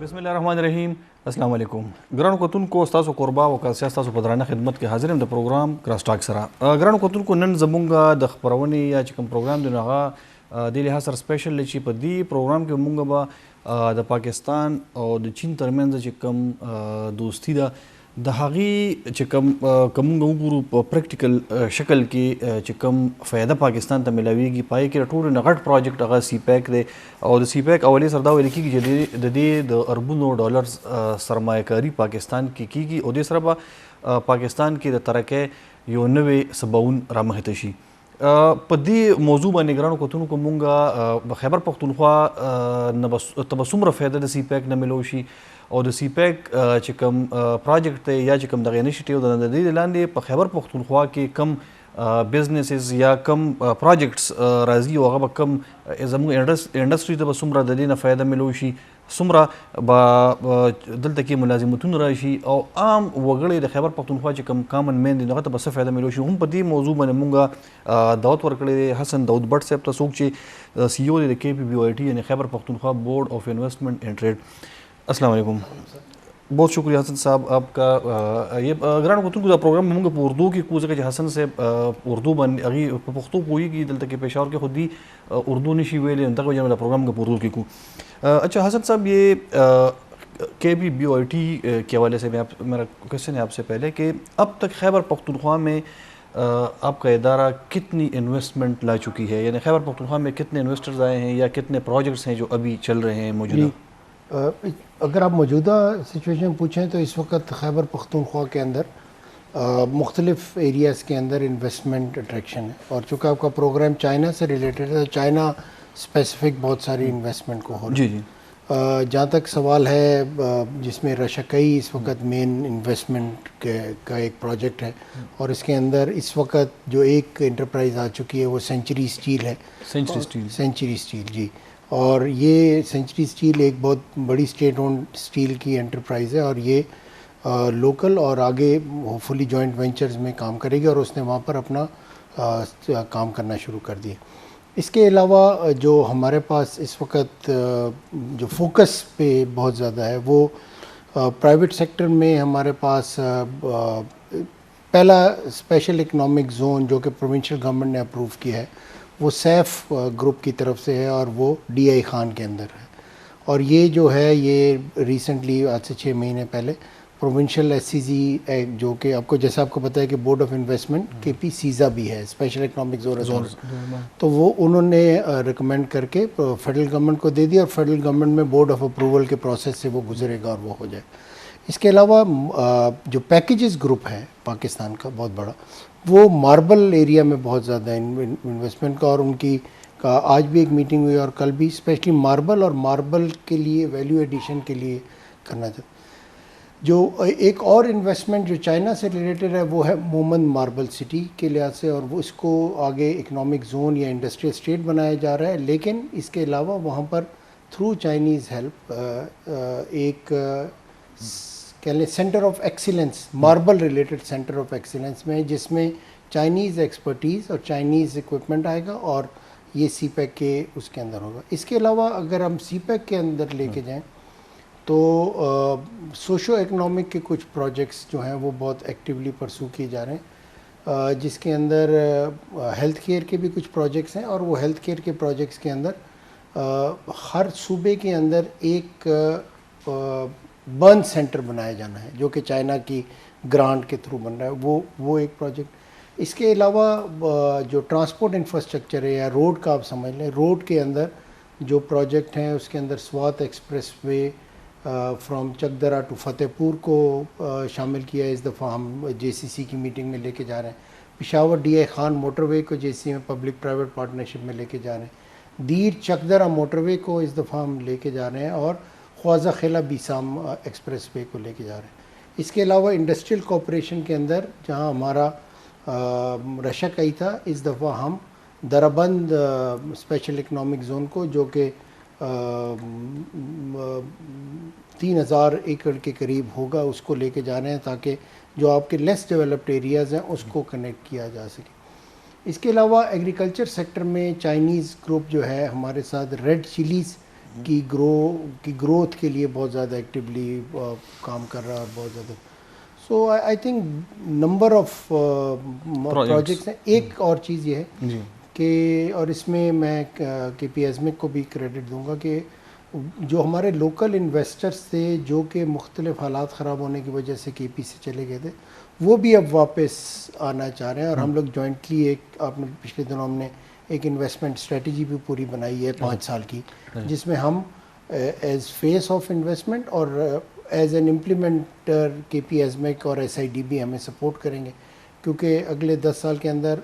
بسم الله الرحمن الرحیم. السلام علیکم ګرانو کتونکو، تاسو قربا او کاسیا تاسو په درانه خدمت کې حاضر یم د پروګرام کراس ټاک سره. ګرانو کتونکو، نن زمونږ د خبرونې یا چې کوم پروګرام دی هغه د لحاظ سره سپیشل دی چې په دې پروګرام کې مونږ به د پاکستان او د چین ترمنځ چې کوم دوستی ده د هغې چې کوم وګورو په پریکټیکل شکل کې چې کوم فایده پاکستان ته ملاویږي، پای کې ټولو نه غټ پروجیکټ هغه سی پیک دی او د سی پیک اولي سره دا ویل کېږي چې د دې د اربونو ډالرز سرمایه کاري پاکستان کې کېږي او دې سره به پاکستان کې د ترقۍ یو نوې سباون رامخته شي. په دې موضوع باندې ګرانو کتونکو مونږ په خیبر پښتونخوا نه ته به څومره فایده د سی پیک نه ملو شي او د سی پیک چې کوم پروجیکټ دی یا چې کوم دغه انیشیټیو د دې لاندې په خیبر پښتونخوا کې کم بزنسز یا کم پروجیکټس راځي او هغه به کم زموږ انډسټري ته به څومره د دې نه فایده ملو شي، څومره به دلته کې ملازمتونه راشي او عام وګړي د خیبر پښتونخوا چې کوم کامن مین دي هغه ته به څه فایده ملو شي. هم په دې موضوع باندې مونږ دعوت ورکړی دی حسن داود بٹ صاحب ته، څوک چې سی او دی د کے پی بی او آئی ٹی یعنی Khyber Pakhtunkhwa board of investment and trade. السلام علیکم. بہت شکریہ حسن صاحب آپ کا. یہ ګرانو کتونکو دا پروګرام مونږ په اردو کې کوو ځکه چې حسن صاحب اردو باندې هغې په پښتو پوهېږي، دلته کې پېښور کې خو دی اردو نشي ویلی، دغه وجه نه دا پروګرام په اردو کې کوو. اچھا حسن صاحب، یہ کے B B O I T کے حوالے سے میرا کوشچن ہے آپ سے پہلے کہ اب تک خیبر پختونخوا میں آپ کا ادارہ کتنی انویسٹمنٹ لا چکی ہے، یعنی خیبر پختونخوا میں کتنے انویسٹرز آئے ہیں یا کتنے پروجیکٹس ہیں جو ابھی چل رہے ہیں موجودہ؟ اگر آپ موجودہ سچویشن پوچھیں تو اس وقت خیبر پختونخوا کے اندر مختلف ایریاز کے اندر انویسٹمنٹ اٹریکشن ہے، اور چونکہ آپ کا پروگرام چائنا سے ریلیٹڈ ہے تو چائنا اسپیسیفک بہت ساری انویسٹمنٹ کو ہو رہی ہے. جی جہاں تک سوال ہے جس میں رشکئی اس وقت مین انویسٹمنٹ کا ایک پروجیکٹ ہے، اور اس کے اندر اس وقت جو ایک انٹرپرائز آ چکی ہے وہ سینچری اسٹیل ہے. سینچری اسٹیل جی. اور یہ سینچری اسٹیل ایک بہت بڑی اسٹیٹ اونڈ اسٹیل کی انٹرپرائز ہے، اور یہ لوکل اور آگے ہوپ فلی جوائنٹ وینچرز میں کام کرے گی، اور اس نے وہاں پر اپنا کام کرنا شروع کر دیا. اس کے علاوہ جو ہمارے پاس اس وقت جو فوکس پہ بہت زیادہ ہے وہ پرائیویٹ سیکٹر میں ہمارے پاس پہلا اسپیشل اکنامک زون جو کہ پروونشل گورنمنٹ نے اپروو کیا ہے وہ سیف گروپ کی طرف سے ہے، اور وہ ڈی آئی خان کے اندر ہے. اور یہ جو ہے یہ ریسنٹلی آج سے 6 مہینے پہلے پروونشل ایس سی زی جو کہ آپ کو جیسا آپ کو پتہ ہے کہ بورڈ آف انویسٹمنٹ کے پی سیزا بھی ہے، اسپیشل اکنامک زون، تو وہ انہوں نے ریکمینڈ کر کے فیڈرل گورنمنٹ کو دے دیا، اور فیڈرل گورنمنٹ میں بورڈ آف اپروول کے پروسیس سے وہ گزرے گا اور وہ ہو جائے. اس کے علاوہ جو پیکیجز گروپ ہے پاکستان کا بہت بڑا، وہ ماربل ایریا میں بہت زیادہ انویسٹمنٹ کا، اور ان کی آج بھی ایک میٹنگ ہوئی اور کل بھی، اسپیشلی ماربل اور ماربل کے لیے ویلیو ایڈیشن کے لیے کرنا چاہتے. جو ایک اور انویسٹمنٹ جو چائنا سے ریلیٹڈ ہے وہ ہے مومن ماربل سٹی کے لحاظ سے، اور وہ اس کو آگے اکنامک زون یا انڈسٹریل اسٹیٹ بنایا جا رہا ہے. لیکن اس کے علاوہ وہاں پر تھرو چائنیز ہیلپ ایک کہہ لیں centre of excellence, marble related centre of excellence میں، جس میں چائنیز ایکسپرٹیز اور چائنیز اکوپمنٹ آئے گا، اور یہ سی پیک کے اس کے اندر ہوگا. اس کے علاوہ اگر ہم سی پیک کے اندر لے کے جائیں تو سوشو اکنامک کے کچھ پروجیکٹس جو ہیں وہ بہت ایکٹیولی پرسو کیے جا رہے ہیں، جس کے اندر ہیلتھ کیئر کے بھی کچھ پروجیکٹس ہیں، اور وہ ہیلتھ کیئر کے پروجیکٹس کے اندر ہر صوبے کے اندر ایک برن سینٹر بنایا جانا ہے جو کہ چائنا کی گرانٹ کے تھرو بن رہا ہے، وہ ایک پروجیکٹ. اس کے علاوہ جو ٹرانسپورٹ انفراسٹرکچر ہے یا روڈ کا آپ سمجھ لیں، روڈ کے اندر جو پروجیکٹ ہیں اس کے اندر Swat expressway from Chakdara to Fatehpur کو شامل کیا ہے. اس دفعہ ہم جے سی سی کی میٹنگ میں لے کے جا رہے ہیں. Peshawar D I Khan motorway کو جے سی میں پبلک پرائیویٹ پارٹنرشپ میں لے کے جا رہے ہیں. دیر چکدرا موٹر وے کو اس دفعہ ہم لے کے جا رہے ہیں، اور خواجہ خیلہ بیسام ایکسپریس وے کو لے کے جا رہے ہیں. اس کے علاوہ انڈسٹریل کوپریشن کے اندر جہاں ہمارا رشکئی تھا، اس دفعہ ہم دربند اسپیشل اکنامک زون کو جو کہ 3000 ایکڑ کے قریب ہوگا اس کو لے کے جا رہے ہیں، تاکہ جو آپ کے لیس ڈیولپڈ ایریاز ہیں اس کو کنیکٹ کیا جا سکے. اس کے علاوہ ایگریکلچر سیکٹر میں چائنیز گروپ جو ہے ہمارے ساتھ ریڈ چلیز کی گروتھ کے لیے بہت زیادہ ایکٹیولی کام کر رہا ہے اور بہت زیادہ. So I think number of projects ہیں. ایک اور چیز یہ ہے کہ اور اس میں میں کے پی ایزمک کو بھی کریڈٹ دوں گا کہ جو ہمارے لوکل انویسٹرس تھے جو کہ مختلف حالات خراب ہونے کی وجہ سے کے پی سے چلے گئے تھے وہ بھی اب واپس آنا چاہ رہے ہیں. اور ہم لوگ جوائنٹلی ایک آپ نے پچھلے دنوں ہم نے ایک انویسٹمنٹ اسٹریٹجی بھی پوری بنائی ہے 5 سال کی جس میں ہم ایز فیس آف انویسٹمنٹ اور ایز این امپلیمنٹر کے پی ایزمک اور ایس آئی ڈی بھی ہمیں سپورٹ کریں گے کیونکہ اگلے 10 سال کے اندر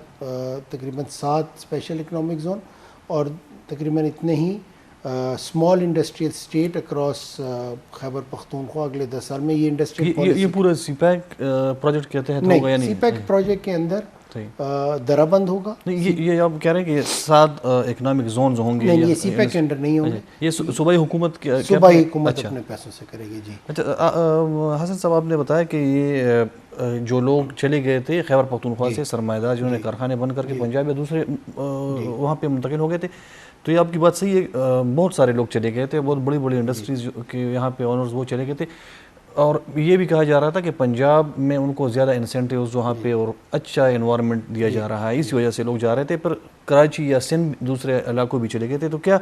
تقریباً 7 اسپیشل اکنامک زون اور تقریباً اتنے ہی small industrial estate across Khyber Pakhtunkhwa اگلے 10 سال میں یہ انڈسٹریل یہ پورا سی پیک پروجیکٹ کے تحت ہوگا یا نہیں؟ سی پیک پروجیکٹ کے اندر درہ بند ہوگا. یہ آپ کہہ رہے ہیں کہ 7 اکنامک زونز ہوں گے؟ نہیں, یہ سی پیک کے انڈر نہیں ہوں گے. یہ صوبائی حکومت صوبائی حکومت اپنے پیسوں سے کرے گی. جی اچھا حسن صاحب آپ نے بتایا کہ یہ جو لوگ چلے گئے تھے خیبر پختونخوا سے سرمایہ دار جنہوں نے کارخانے بند کر کے پنجاب یا دوسرے وہاں پہ منتقل ہو گئے تھے تو یہ آپ کی بات صحیح ہے. بہت سارے لوگ چلے گئے تھے, بہت بڑی بڑی انڈسٹریز کے یہاں پہ آنرز وہ چلے گئے تھے اور یہ بھی کہا جا رہا تھا کہ پنجاب میں ان کو زیادہ انسینٹیوز وہاں پہ اور اچھا انوائرمنٹ دیا جا رہا ہے, اسی وجہ سے لوگ جا رہے تھے. پر کراچی یا سندھ دوسرے علاقوں بھی چلے گئے تھے. تو کیا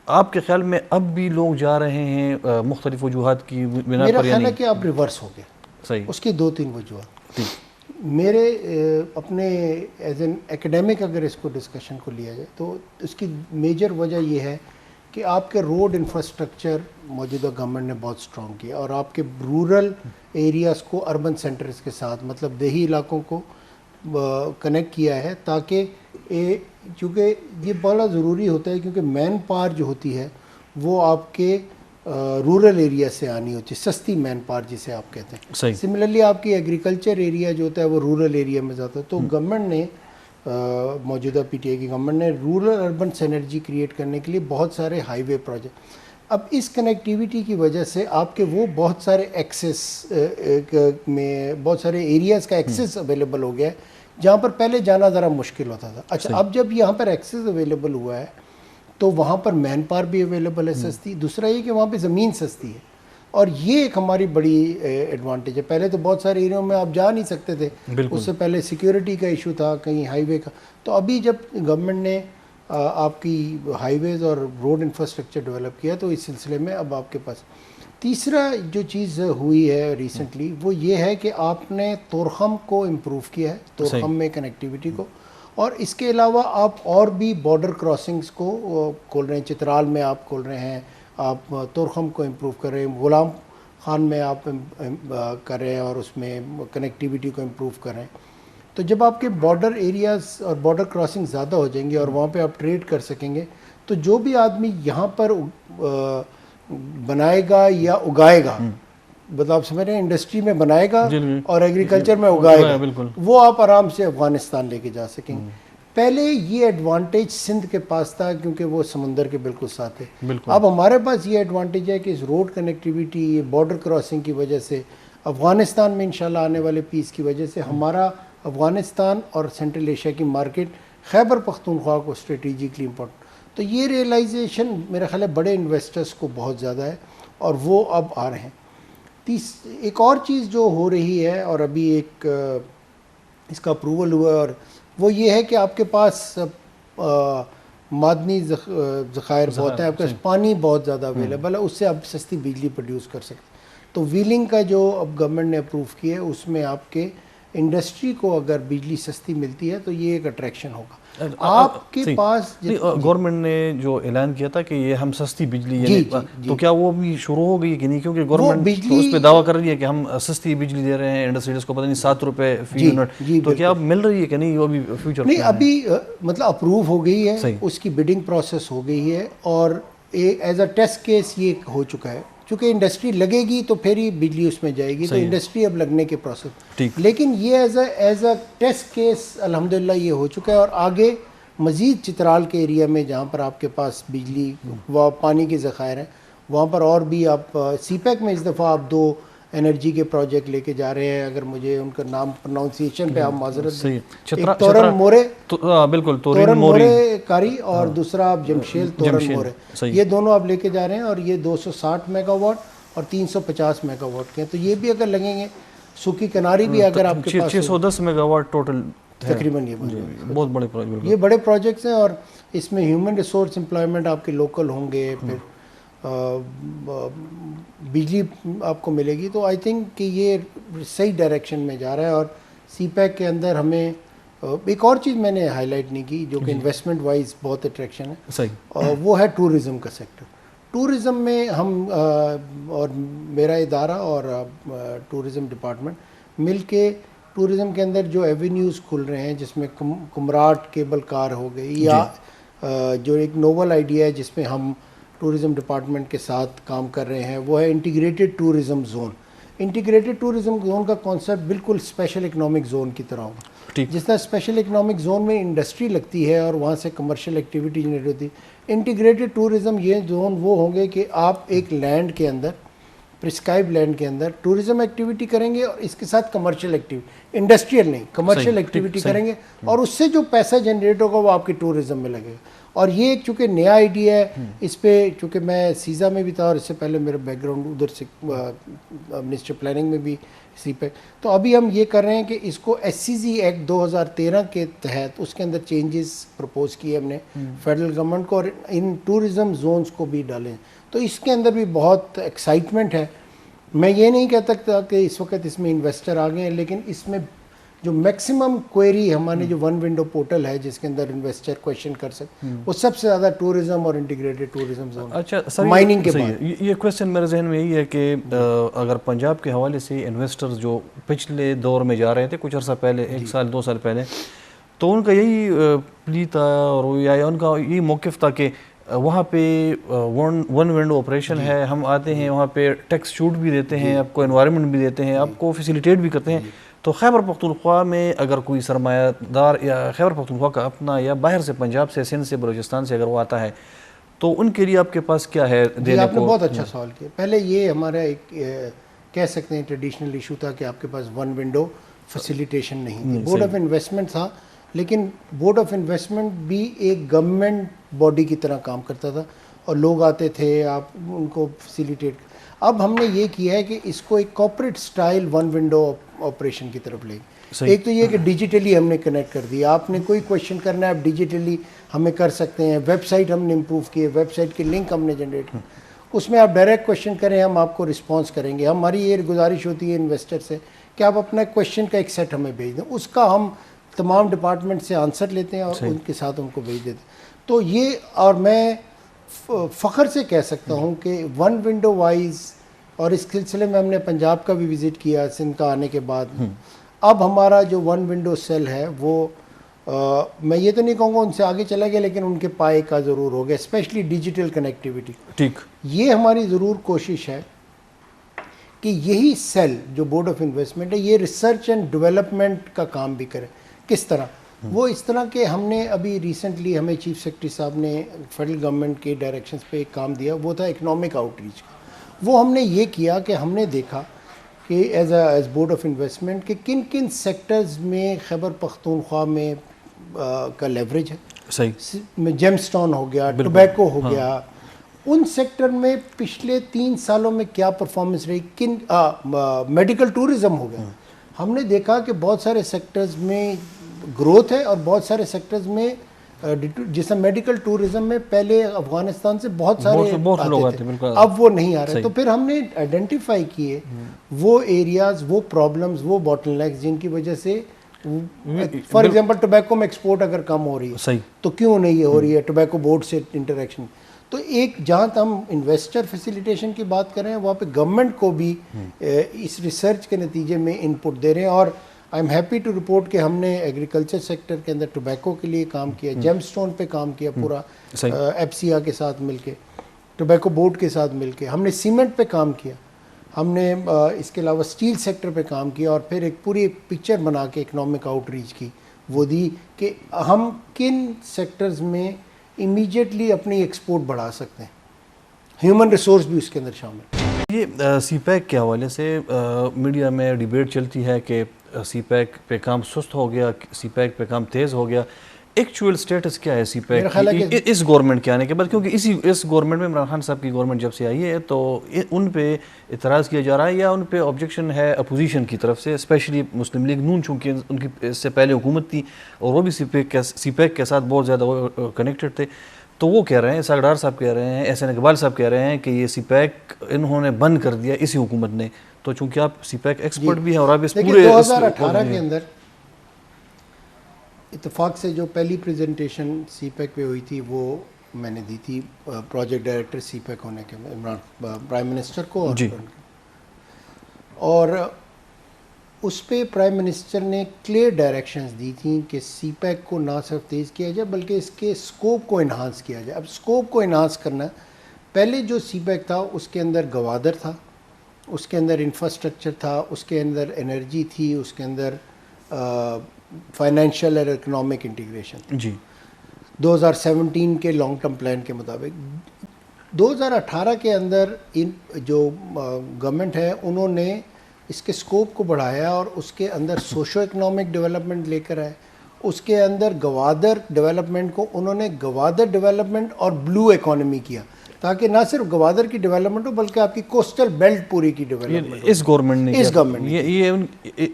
آپ کے خیال میں اب بھی لوگ جا رہے ہیں مختلف وجوہات کی بنا پر؟ میرا خیال ہے کہ اب ریورس ہو گئے. صحیح. اس کی 2-3 وجوہات. میرے اپنے ایز این ایکیڈیمک اگر اس کو ڈسکشن کو لیا جائے تو اس کی میجر وجہ یہ ہے کہ آپ کے روڈ انفراسٹرکچر موجودہ گورنمنٹ نے بہت اسٹرانگ کیا اور آپ کے رورل ایریاز کو اربن سینٹرز کے ساتھ مطلب دیہی علاقوں کو کنیکٹ کیا ہے تاکہ چونکہ یہ بڑا ضروری ہوتا ہے کیونکہ مین پاور جو ہوتی ہے وہ آپ کے رورل ایریا سے آنی ہوتی ہے, سستی مین پاور جسے آپ کہتے ہیں. سملرلی آپ کی ایگریکلچر ایریا جو ہوتا ہے وہ رورل ایریا میں جاتا ہے. تو گورنمنٹ نے موجودہ پی ٹی آئی کی گورنمنٹ نے رورل اربن سینرجی کریٹ کرنے کے لیے بہت سارے ہائی وے پروجیکٹ. اب اس کنیکٹیویٹی کی وجہ سے آپ کے وہ بہت سارے ایکسیس میں بہت سارے ایریاز کا ایکسیس اویلیبل ہو گیا ہے جہاں پر پہلے جانا ذرا مشکل ہوتا تھا. اچھا اب جب یہاں پر ایکسیس اویلیبل ہوا ہے تو وہاں پر مین پاور بھی اویلیبل ہے سستی. دوسرا یہ کہ وہاں پہ زمین سستی ہے اور یہ ایک ہماری بڑی ایڈوانٹیج ہے. پہلے تو بہت سارے ایریوں میں آپ جا نہیں سکتے تھے, اس سے پہلے سیکیورٹی کا ایشو تھا کہیں ہائی وے کا. تو ابھی جب گورنمنٹ نے آپ کی ہائی ویز اور روڈ انفراسٹرکچر ڈیولپ کیا تو اس سلسلے میں اب آپ کے پاس. تیسرا جو چیز ہوئی ہے ریسنٹلی وہ یہ ہے کہ آپ نے طورخم کو امپروو کیا ہے, طورخم میں کنیکٹیویٹی کو, اور اس کے علاوہ آپ اور بھی بارڈر کراسنگز کو کھول رہے ہیں. چترال میں آپ کھول رہے ہیں, آپ طورخم کو امپروو کر رہے ہیں, غلام خان میں آپ کر رہے ہیں اور اس میں کنیکٹیویٹی کو امپروو کر رہے ہیں. تو جب آپ کے بارڈر ایریاز اور بارڈر کراسنگ زیادہ ہو جائیں گے اور وہاں پہ آپ ٹریڈ کر سکیں گے تو جو بھی آدمی یہاں پر بنائے گا یا اگائے گا, مطلب آپ سمجھ رہے ہیں انڈسٹری میں بنائے گا اور ایگریکلچر میں اگائے گا, وہ آپ آرام سے افغانستان لے کے جا سکیں گے. پہلے یہ ایڈوانٹیج سندھ کے پاس تھا کیونکہ وہ سمندر کے بالکل ساتھ ہے. اب ہمارے پاس یہ ایڈوانٹیج ہے کہ اس روڈ کنیکٹیویٹی, یہ بارڈر کراسنگ کی وجہ سے افغانستان میں انشاءاللہ آنے والے پیس کی وجہ سے ہمارا افغانستان اور سینٹرل ایشیا کی مارکیٹ خیبر پختونخوا کو اسٹریٹجکلی امپورٹنٹ. تو یہ ریئلائزیشن میرا خیال ہے بڑے انویسٹرز کو بہت زیادہ ہے اور وہ اب آ رہے ہیں. ایک اور چیز جو ہو رہی ہے اور ابھی ایک اس کا اپروول ہوا ہے اور وہ یہ ہے کہ آپ کے پاس معدنی ذخائر بہت ہیں, آپ کے پاس پانی بہت زیادہ اویلیبل ہے, اس سے آپ سستی بجلی پروڈیوس کر سکتے. تو ویلنگ کا جو اب گورنمنٹ نے اپروو کیا ہے اس میں آپ کے انڈسٹری کو اگر بجلی سستی ملتی ہے تو یہ ایک اٹریکشن ہوگا. آپ کے پاس گورنمنٹ نے جو اعلان کیا تھا کہ یہ ہم سستی بجلی تو کیا وہ بھی شروع ہو گئی کہ نہیں؟ کیونکہ گورنمنٹ اس پہ دعویٰ کر رہی ہے کہ ہم سستی بجلی دے رہے ہیں انڈسٹریز کو, پتہ نہیں 7 روپے فی یونٹ, تو کیا اب مل رہی ہے کہ نہیں؟ وہ بھی فیوچر نہیں, ابھی مطلب اپروو ہو گئی ہے, اس کی بڈنگ پروسیس ہو گئی ہے اور ایز اے ٹیسٹ کیس یہ ہو چکا ہے. چونکہ انڈسٹری لگے گی تو پھر ہی بجلی اس میں جائے گی, تو انڈسٹری اب لگنے کے پروسیس, لیکن یہ ایز اے ٹیسٹ کیس الحمدللہ یہ ہو چکا ہے. اور آگے مزید چترال کے ایریا میں جہاں پر آپ کے پاس بجلی و پانی کے ذخائر ہیں وہاں پر اور بھی آپ سی پیک میں اس دفعہ آپ 2 انرجی کے پروجیکٹ لے کے جا رہے ہیں. اگر مجھے ان کا نام پروناؤنسیشن پہ آپ معذرت دیں. ایک تورن مورے, بالکل تورن مورے کاری, اور دوسرا آپ جمشیل تورن مورے, یہ دونوں آپ لے کے جا رہے ہیں, اور یہ 260 میگا واٹ اور 350 میگا واٹ کے ہیں. تو یہ بھی اگر لگیں گے, سوکی کناری بھی اگر آپ کے پاس 610 میگا واٹ ٹوٹل تقریباً, یہ بہت بڑے پروجیکٹ, یہ بڑے پروجیکٹس ہیں. اور اس میں ہیومن ریسورس امپلائمنٹ آپ کے لوکل ہوں گے, پھر بجلی آپ کو ملے گی. تو آئی تھنک کہ یہ صحیح ڈائریکشن میں جا رہا ہے. اور سی پیک کے اندر ہمیں ایک اور چیز میں نے ہائی لائٹ نہیں کی جو کہ انویسٹمنٹ وائز بہت اٹریکشن ہے, صحیح, وہ ہے ٹورزم کا سیکٹر. ٹورزم میں ہم اور میرا ادارہ اور ٹورزم ڈپارٹمنٹ مل کے ٹورزم کے اندر جو ایونیوز کھل رہے ہیں, جس میں کمراٹ کیبل کار ہو گئی, یا جو ایک نوول آئیڈیا ہے جس میں ہم ٹورزم ڈپارٹمنٹ کے ساتھ کام کر رہے ہیں, وہ ہے integrated tourism zone. Integrated tourism zone کا کانسیپٹ بالکل اسپیشل اکنامک زون کی طرح ہوگا. جس طرح اسپیشل اکنامک زون میں انڈسٹری لگتی ہے اور وہاں سے کمرشل ایکٹیویٹی جنریٹ ہوتی ہے, انٹیگریٹڈ ٹورزم یہ زون وہ ہوں گے کہ آپ ایک لینڈ کے اندر, پرسکرائب لینڈ کے اندر ٹورزم ایکٹیویٹی کریں گے, اور اس کے ساتھ کمرشل ایکٹیویٹی, انڈسٹریل نہیں, کمرشل ایکٹیویٹی کریں گے, اور اس سے جو پیسہ جنریٹ ہوگا وہ آپ کے ٹورزم میں لگے گا. اور یہ ایک چونکہ نیا آئیڈیا ہے, اس پہ چونکہ میں سیزا میں بھی تھا اور اس سے پہلے میرا بیک گراؤنڈ ادھر سے منسٹر پلاننگ میں بھی اسی پہ, تو ابھی ہم یہ کر رہے ہیں کہ اس کو ایس سی زی ایکٹ 2013 کے تحت اس کے اندر چینجز پرپوز کیے ہم نے فیڈرل گورنمنٹ کو, اور ان ٹورزم زونز کو بھی ڈالیں. تو اس کے اندر بھی بہت ایکسائٹمنٹ ہے. میں یہ نہیں کہہ سکتا کہ اس وقت اس میں انویسٹر آ گئے ہیں, لیکن اس میں جو میکسیمم کوئری ہمارے جو ون ونڈو پورٹل ہے جس کے اندر انویسٹر کویشچن کر سکتے, وہ سب سے زیادہ ٹورزم اور انٹیگریٹڈ ٹورزم زون. اچھا سر, مائننگ کے بعد یہ کویشچن میرے ذہن میں یہی ہے کہ اگر پنجاب کے حوالے سے انویسٹرز جو پچھلے دور میں جا رہے تھے کچھ عرصہ پہلے, 1 سال 2 سال پہلے, تو ان کا یہی پلی تھا اور یا ان کا یہی موقف تھا کہ وہاں پہ ون ونڈو آپریشن ہے, ہم آتے ہیں وہاں پہ ٹیکس چھوٹ بھی دیتے ہیں, آپ کو انوائرمنٹ بھی دیتے ہیں, آپ کو فیسیلیٹیٹ بھی کرتے ہیں. تو خیبر پختونخوا میں اگر کوئی سرمایہ دار یا خیبر پختونخوا کا اپنا یا باہر سے پنجاب سے, سندھ سے, بلوچستان سے اگر وہ آتا ہے, تو ان کے لیے آپ کے پاس کیا ہے دینے کو؟ آپ نے بہت اچھا سوال کیا. پہلے یہ ہمارا ایک کہہ سکتے ہیں ٹریڈیشنل ایشو تھا کہ آپ کے پاس ون ونڈو فیسیلیٹیشن نہیں تھی. بورڈ آف انویسٹمنٹ تھا, لیکن بورڈ آف انویسٹمنٹ بھی ایک گورنمنٹ باڈی کی طرح کام کرتا تھا, اور لوگ آتے تھے, آپ ان کو فیسیلیٹیٹ. اب ہم نے یہ کیا ہے کہ اس کو ایک corporate style one window operation کی طرف لے. ایک تو یہ کہ ڈیجیٹلی ہم نے کنیکٹ کر دیا, آپ نے کوئی کویشچن کرنا ہے آپ ڈیجیٹلی ہمیں کر سکتے ہیں. ویب سائٹ ہم نے امپروو کی ہے, ویب سائٹ کے لنک ہم نے جنریٹ کیے, اس میں آپ ڈائریکٹ کویشچن کریں, ہم آپ کو رسپانس کریں گے. ہماری یہ گزارش ہوتی ہے انویسٹر سے کہ آپ اپنا کویشچن کا ایک سیٹ ہمیں بھیج دیں, اس کا ہم تمام ڈپارٹمنٹ سے آنسر لیتے ہیں اور ان کے ساتھ ان کو بھیج دیتے ہیں. تو یہ, اور میں فخر سے کہہ سکتا ہوں کہ ون ونڈو وائز, اور اس سلسلے میں ہم نے پنجاب کا بھی وزٹ کیا سندھ کا آنے کے بعد. اب ہمارا جو ون ونڈو سیل ہے وہ میں یہ تو نہیں کہوں گا ان سے آگے چلا گیا, لیکن ان کے پائے کا ضرور ہو گیا, اسپیشلی ڈیجیٹل کنیکٹیوٹی. ٹھیک, یہ ہماری ضرور کوشش ہے کہ یہی سیل جو بورڈ آف انویسٹمنٹ ہے یہ ریسرچ اینڈ ڈیولپمنٹ کا کام بھی کرے. کس طرح؟ وہ اس طرح کہ ہم نے ابھی ریسنٹلی ہمیں چیف سیکرٹری صاحب نے فیڈرل گورنمنٹ کے ڈائریکشنز پہ ایک کام دیا, وہ تھا اکنامک آؤٹ ریچ کا. وہ ہم نے یہ کیا کہ ہم نے دیکھا کہ ایز بورڈ آف انویسٹمنٹ کہ کن کن سیکٹرز میں خیبر پختونخوا میں کا لیوریج ہے. صحیح, جیم سٹون ہو گیا, ٹوبیکو ہو گیا, ان سیکٹر میں پچھلے 3 سالوں میں کیا پرفارمنس رہی. کن میڈیکل ٹورزم ہو گیا, ہم نے دیکھا کہ بہت سارے سیکٹرز میں گروتھ ہے, اور بہت سارے سیکٹرز میں جیسا میڈیکل ٹورزم میں پہلے افغانستان سے بہت سارے آتے تھے, اب وہ نہیں آ رہے. تو پھر ہم نے آئیڈینٹیفائی کیے وہ ایریاز, وہ پرابلمز, وہ باٹل نیکس جن کی وجہ سے, فار ایگزامپل ٹوبیکو میں ایکسپورٹ اگر کم ہو رہی ہے تو کیوں نہیں یہ ہو رہی ہے ٹوبیکو بورڈ سے انٹریکشن. تو ایک جہاں ہم انویسٹر فیسیلیٹیشن کی بات کر رہے ہیں, وہاں پہ گورنمنٹ کو بھی اس ریسرچ کے نتیجے میں ان پٹ دے رہے ہیں. اور I am happy to report کہ ہم نے ایگریکلچر سیکٹر کے اندر ٹوبیکو کے لیے کام کیا, جیم سٹون پہ کام کیا پورا ایف سی آ کے ساتھ مل کے, ٹوبیکو بورڈ کے ساتھ مل کے. ہم نے سیمنٹ پہ کام کیا, ہم نے اس کے علاوہ اسٹیل سیکٹر پہ کام کیا, اور پھر ایک پوری پکچر بنا کے اکنامک آؤٹ ریچ کی وہ دی کہ ہم کن سیکٹرز میں امیجیٹلی اپنی ایکسپورٹ بڑھا سکتے ہیں. ہیومن ریسورس بھی اس کے اندر شامل. یہ سی پیک کے حوالے سے میڈیا میں ڈیبیٹ چلتی ہے کہ سی پیک پہ کام سست ہو گیا, سی پیک پہ کام تیز ہو گیا. ایکچوئل سٹیٹس کیا ہے سی پیک اس گورنمنٹ کے آنے کے بعد؟ کیونکہ اس گورنمنٹ میں عمران خان صاحب کی گورنمنٹ جب سے آئی ہے تو ان پہ اعتراض کیا جا رہا ہے یا ان پہ آبجیکشن ہے اپوزیشن کی طرف سے, اسپیشلی مسلم لیگ نون, چونکہ ان کی اس سے پہلے حکومت تھی اور وہ بھی سی پیک کے ساتھ بہت زیادہ کنیکٹڈ تھے. تو وہ کہہ رہے ہیں, اسحاق ڈار صاحب کہہ رہے ہیں, احسن اقبال صاحب کہہ رہے ہیں کہ یہ سی پیک انہوں نے بند کر دیا اسی حکومت نے. تو چونکہ آپ سی پیک ایکسپرٹ بھی ہیں اور آپ اس پورے 2018 کے اندر اتفاق سے جو پہلی پریزنٹیشن سی پیک پہ ہوئی تھی وہ میں نے دی تھی پروجیکٹ ڈائریکٹر سی پیک ہونے کے عمران پرائم منسٹر کو, اور اس پہ پرائم منسٹر نے کلیئر ڈائریکشنز دی تھیں کہ سی پیک کو نہ صرف تیز کیا جائے بلکہ اس کے اسکوپ کو انہانس کیا جائے. اب اسکوپ کو انہانس کرنا, پہلے جو سی پیک تھا اس کے اندر گوادر تھا, اس کے اندر انفراسٹرکچر تھا, اس کے اندر انرجی تھی, اس کے اندر فائنینشیل اور اکنامک انٹیگریشن. جی 2017 کے لانگ ٹرم پلان کے مطابق 2018 کے اندر ان جو گورنمنٹ ہے انہوں نے اس کے سکوپ کو بڑھایا اور اس کے اندر سوشو اکنامک ڈیولپمنٹ لے کر آئے. اس کے اندر گوادر ڈیولپمنٹ کو انہوں نے گوادر ڈیولپمنٹ اور بلو اکانومی کیا, تاکہ نہ صرف گوادر کی ڈیولپمنٹ ہو بلکہ آپ کی کوسٹل بیلٹ پوری کی ڈیولپمنٹ. اس گورنمنٹ نے, اس گورنمنٹ یہ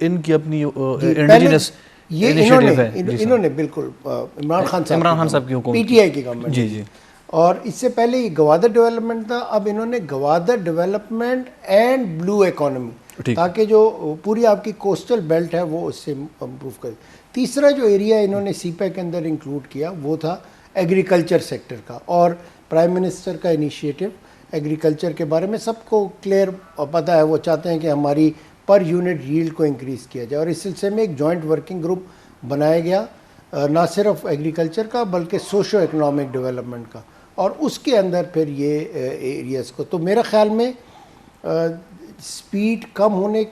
ان کی اپنی انڈیجنس انہوں نے بالکل عمران خان صاحب کی حکومت, پی ٹی آئی کی گورنمنٹ. جی جی. اور اس سے پہلے یہ گوادر ڈیولپمنٹ تھا, اب انہوں نے Gwadar development and blue economy, تاکہ جو پوری آپ کی کوسٹل بیلٹ ہے وہ اس سے امپروو کرے. تیسرا جو ایریا انہوں نے سی پیک کے اندر انکلوڈ کیا وہ تھا ایگریکلچر سیکٹر کا, اور پرائم منسٹر کا انیشیٹو ایگریکلچر کے بارے میں سب کو کلیئر پتہ ہے, وہ چاہتے ہیں کہ ہماری پر یونٹ ییلڈ کو انکریز کیا جائے, اور اس سلسلے میں ایک جوائنٹ ورکنگ گروپ بنایا گیا, نہ صرف ایگریکلچر کا بلکہ سوشو اکنامک ڈیولپمنٹ کا, اور اس کے اندر پھر یہ ایریاز کو. تو میرا خیال میں سپیڈ کم ہونے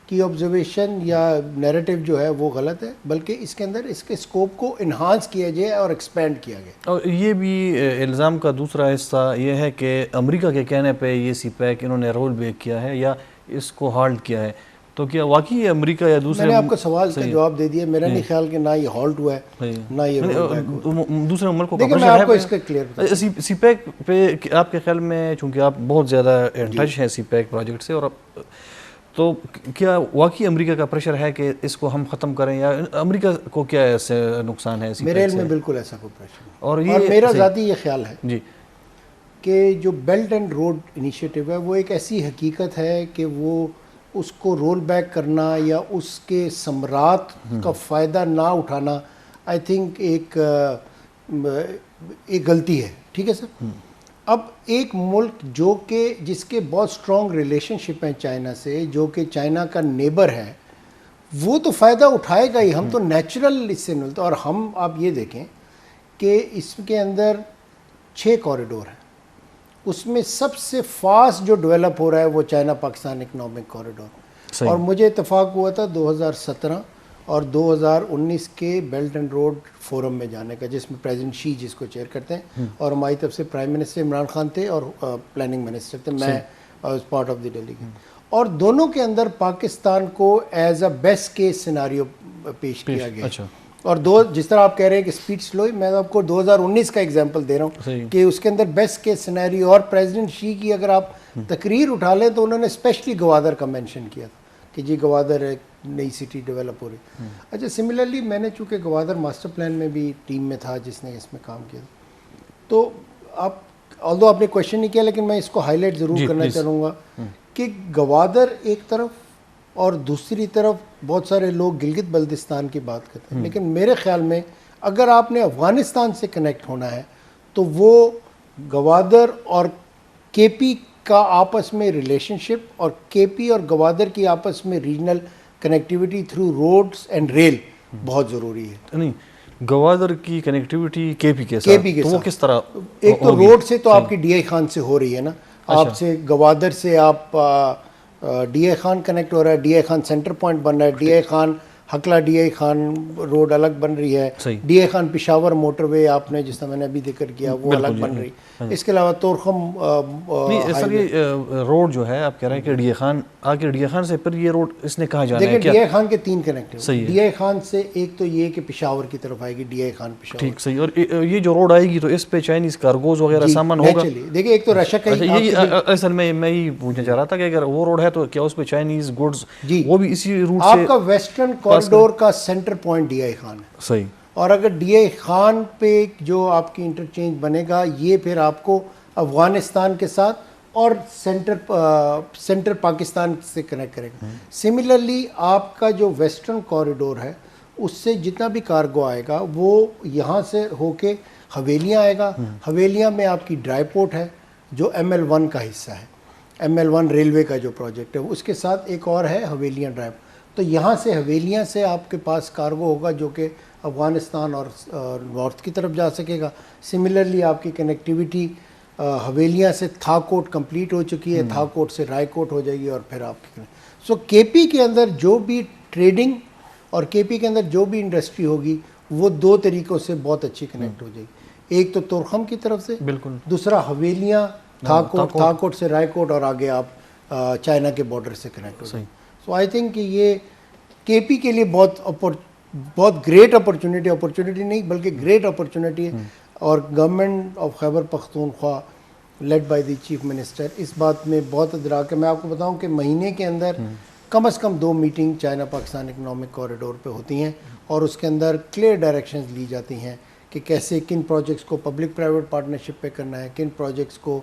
کی آبزرویشن یا نیریٹو جو ہے وہ غلط ہے, بلکہ اس کے اندر اس کے اسکوپ کو انہانس کیا جائے اور ایکسپینڈ کیا گیا. اور یہ بھی الزام کا دوسرا حصہ یہ ہے کہ امریکہ کے کہنے پہ یہ سی پیک انہوں نے رول بیک کیا ہے یا اس کو ہالٹ کیا ہے. تو کیا واقعی امریکہ یا دوسرے, میں نے آپ کو سوال کا جواب دے دیا, میرا نہیں خیال کہ نہ یہ ہالٹ ہوا ہے نہ یہ دوسرے ملکوں کا میں آپ کو اس کا کلیئر. سی پیک پہ آپ کے خیال میں, چونکہ آپ بہت زیادہ ان ٹچ ہیں سی پیک پروجیکٹ سے, اور تو کیا واقعی امریکہ کا پریشر ہے کہ اس کو ہم ختم کریں, یا امریکہ کو کیا ایسے نقصان ہے؟ میرے علم میں بالکل ایسا کوئی پریشر نہیں, اور میرا ذاتی یہ خیال ہے جی کہ جو بیلٹ اینڈ روڈ انیشیٹو ہے وہ ایک ایسی حقیقت ہے کہ وہ اس کو رول بیک کرنا یا اس کے ثمرات کا فائدہ نہ اٹھانا آئی تھنک ایک غلطی ہے. ٹھیک ہے سر. اب ایک ملک جو کہ جس کے بہت سٹرونگ ریلیشن شپ ہیں چائنا سے, جو کہ چائنا کا نیبر ہے, وہ تو فائدہ اٹھائے گا ہی. ہم تو نیچرل اس سے ملتا, اور ہم آپ یہ دیکھیں کہ اس کے اندر 6 کوریڈور ہیں, اس میں سب سے فاسٹ جو ڈیولپ ہو رہا ہے وہ چائنا پاکستان اکنامک کوریڈور. اور مجھے اتفاق ہوا تھا 2017 اور 2019 کے بیلٹ اینڈ روڈ فورم میں جانے کا, جس میں پریزیڈنٹ شی جس کو چیئر کرتے ہیں, اور ہماری طرف سے پرائم منسٹر عمران خان تھے اور پلاننگ منسٹر تھے, میں was part of the delegate. اور دونوں کے اندر پاکستان کو as a best case scenario پیش کیا گیا. اور جس طرح آپ کہہ رہے ہیں کہ سپیڈ سلو, میں آپ کو 2019 کا ایگزامپل دے رہا ہوں کہ اس کے اندر بیسٹ کیس سینیریو, اور پریزیڈنٹ شی کی اگر آپ تقریر اٹھا لیں تو انہوں نے اسپیشلی گوادر کا مینشن کیا تھا کہ جی گوادر ایک نئی سٹی ڈیولپ ہو رہی. اچھا, سملرلی میں نے چونکہ گوادر ماسٹر پلان میں بھی ٹیم میں تھا جس نے اس میں کام کیا تھا, تو آپ نے کویشچن نہیں کیا لیکن میں اس کو ہائی لائٹ ضرور کرنا چاہوں گا کہ گوادر ایک طرف اور دوسری طرف بہت سارے لوگ گلگت بلتستان کی بات کرتے ہیں, لیکن میرے خیال میں اگر آپ نے افغانستان سے کنیکٹ ہونا ہے تو وہ گوادر اور کے پی کا آپس میں ریلیشن شپ, اور کے پی اور گوادر کی آپس میں regional connectivity through roads and rail بہت ضروری ہے. نہیں, گوادر کی کنیکٹیوٹی کے پی کے ساتھ, تو وہ کس طرح؟ ایک تو روڈ سے تو آپ کی ڈی آئی خان سے ہو رہی ہے نا, آپ سے گوادر سے آپ ڈی آئی خان کنیکٹ ہو رہا ہے, D I Khan centre point بن رہا ہے, D I Khan Hakla D I Khan road الگ بن رہی ہے, D I Khan Peshawar motorway آپ نے جس طرح میں نے ابھی ذکر کیا وہ الگ بن رہی. اس کے علاوہ تورخم سر یہ روڈ جو ہے آپ کہہ رہے ہیں کہ ڈی اے خان آ کے ڈی اے خان سے پھر یہ روڈ اس نے کہاں جانا ہے؟ دیکھیں ڈی آئی خان کے 3 کنیکٹ ہیں. ڈی آئی خان سے ایک تو یہ کہ پشاور کی طرف آئے گی ڈی آئی خان پشاور. ٹھیک صحیح. اور یہ جو روڈ آئے گی تو اس پہ چائنیز کارگوز وغیرہ سامان ہوگا؟ دیکھیں ایک تو رشک ہے. اصل میں یہ پوچھنا چاہ رہا تھا کہ اگر وہ روڈ ہے تو کیا اس پہ چائنیز گڈز وہ بھی اسی روٹ سے؟ آپ کا ویسٹرن کوریڈور کا centre point D I Khan ہے. صحیح. اور اگر ڈی آئی خان پہ جو آپ کی انٹرچینج بنے گا یہ پھر آپ کو افغانستان کے ساتھ اور سینٹر پاکستان سے کنیکٹ کرے گا. سملرلی آپ کا جو ویسٹرن کوریڈور ہے اس سے جتنا بھی کارگو آئے گا وہ یہاں سے ہو کے حویلیاں آئے گا. حویلیاں میں آپ کی ڈرائی پورٹ ہے جو ML1 کا حصہ ہے, ML1 ریلوے کا جو پروجیکٹ ہے, اس کے ساتھ ایک اور ہے حویلیاں ڈرائی. تو یہاں سے حویلیاں سے آپ کے پاس کارگو ہوگا جو کہ افغانستان اور نارتھ کی طرف جا سکے گا. سملرلی آپ کی کنیکٹیویٹی حویلیاں سے تھاکوٹ کمپلیٹ ہو چکی ہے, تھاکوٹ سے رائے کوٹ ہو جائے گی اور پھر آپ کی. سو کے پی کے اندر جو بھی ٹریڈنگ اور کے پی کے اندر جو بھی انڈسٹری ہوگی وہ 2 طریقوں سے بہت اچھی کنیکٹ ہو جائے گی. ایک تو تورخم کی طرف سے, بالکل, دوسرا حویلیاں تھاکوٹ, تھاکوٹ سے رائے کوٹ اور آگے آپ چائنا کے بارڈر سے کنیکٹ ہو جائیں. سو آئی تھنک کہ یہ کے پی کے لیے بہت گریٹ اپرچونٹی نہیں بلکہ گریٹ اپرچونٹی ہے. اور government of Khyber Pakhtunkhwa led by the chief minister اس بات میں بہت ادراک ہے. میں آپ کو بتاؤں کہ مہینے کے اندر کم از کم 2 meeting China Pakistan economic corridor پہ ہوتی ہیں اور اس کے اندر کلیئر ڈائریکشنز لی جاتی ہیں کہ کیسے کن پروجیکٹس کو پبلک پرائیویٹ پارٹنرشپ پہ کرنا ہے, کن پروجیکٹس کو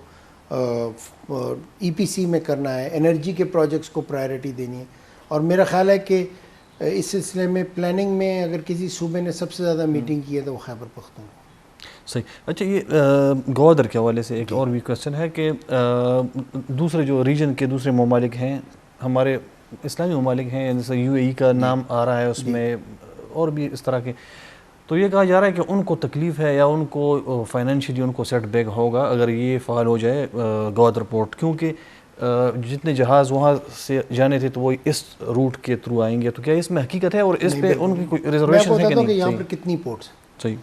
EPC میں کرنا ہے, انرجی کے پروجیکٹس کو پرائیورٹی دینی ہے. اور میرا خیال ہے کہ اس سلسلے میں پلاننگ میں اگر کسی صوبے نے سب سے زیادہ میٹنگ کی ہے تو وہ خیبر پختونخوا. صحیح. اچھا یہ گوادر کے حوالے سے ایک اور بھی کویسچن ہے کہ دوسرے جو ریجن کے دوسرے ممالک ہیں, ہمارے اسلامی ممالک ہیں, جیسے UAE کا نام آ رہا ہے اس میں اور بھی اس طرح کے, تو یہ کہا جا رہا ہے کہ ان کو تکلیف ہے یا ان کو فائنینشلی ان کو سیٹ بیک ہوگا اگر یہ فعال ہو جائے گوادر پورٹ, کیونکہ جتنے جہاز وہاں سے جانے تھے تو وہ اس روٹ کے تھرو آئیں گے. تو کیا اس میں حقیقت ہے اور اس پہ ان کی کوئی ریزرویشن ہے کہ نہیں؟ یہاں پر کتنی پورٹس ہیں. صحیح.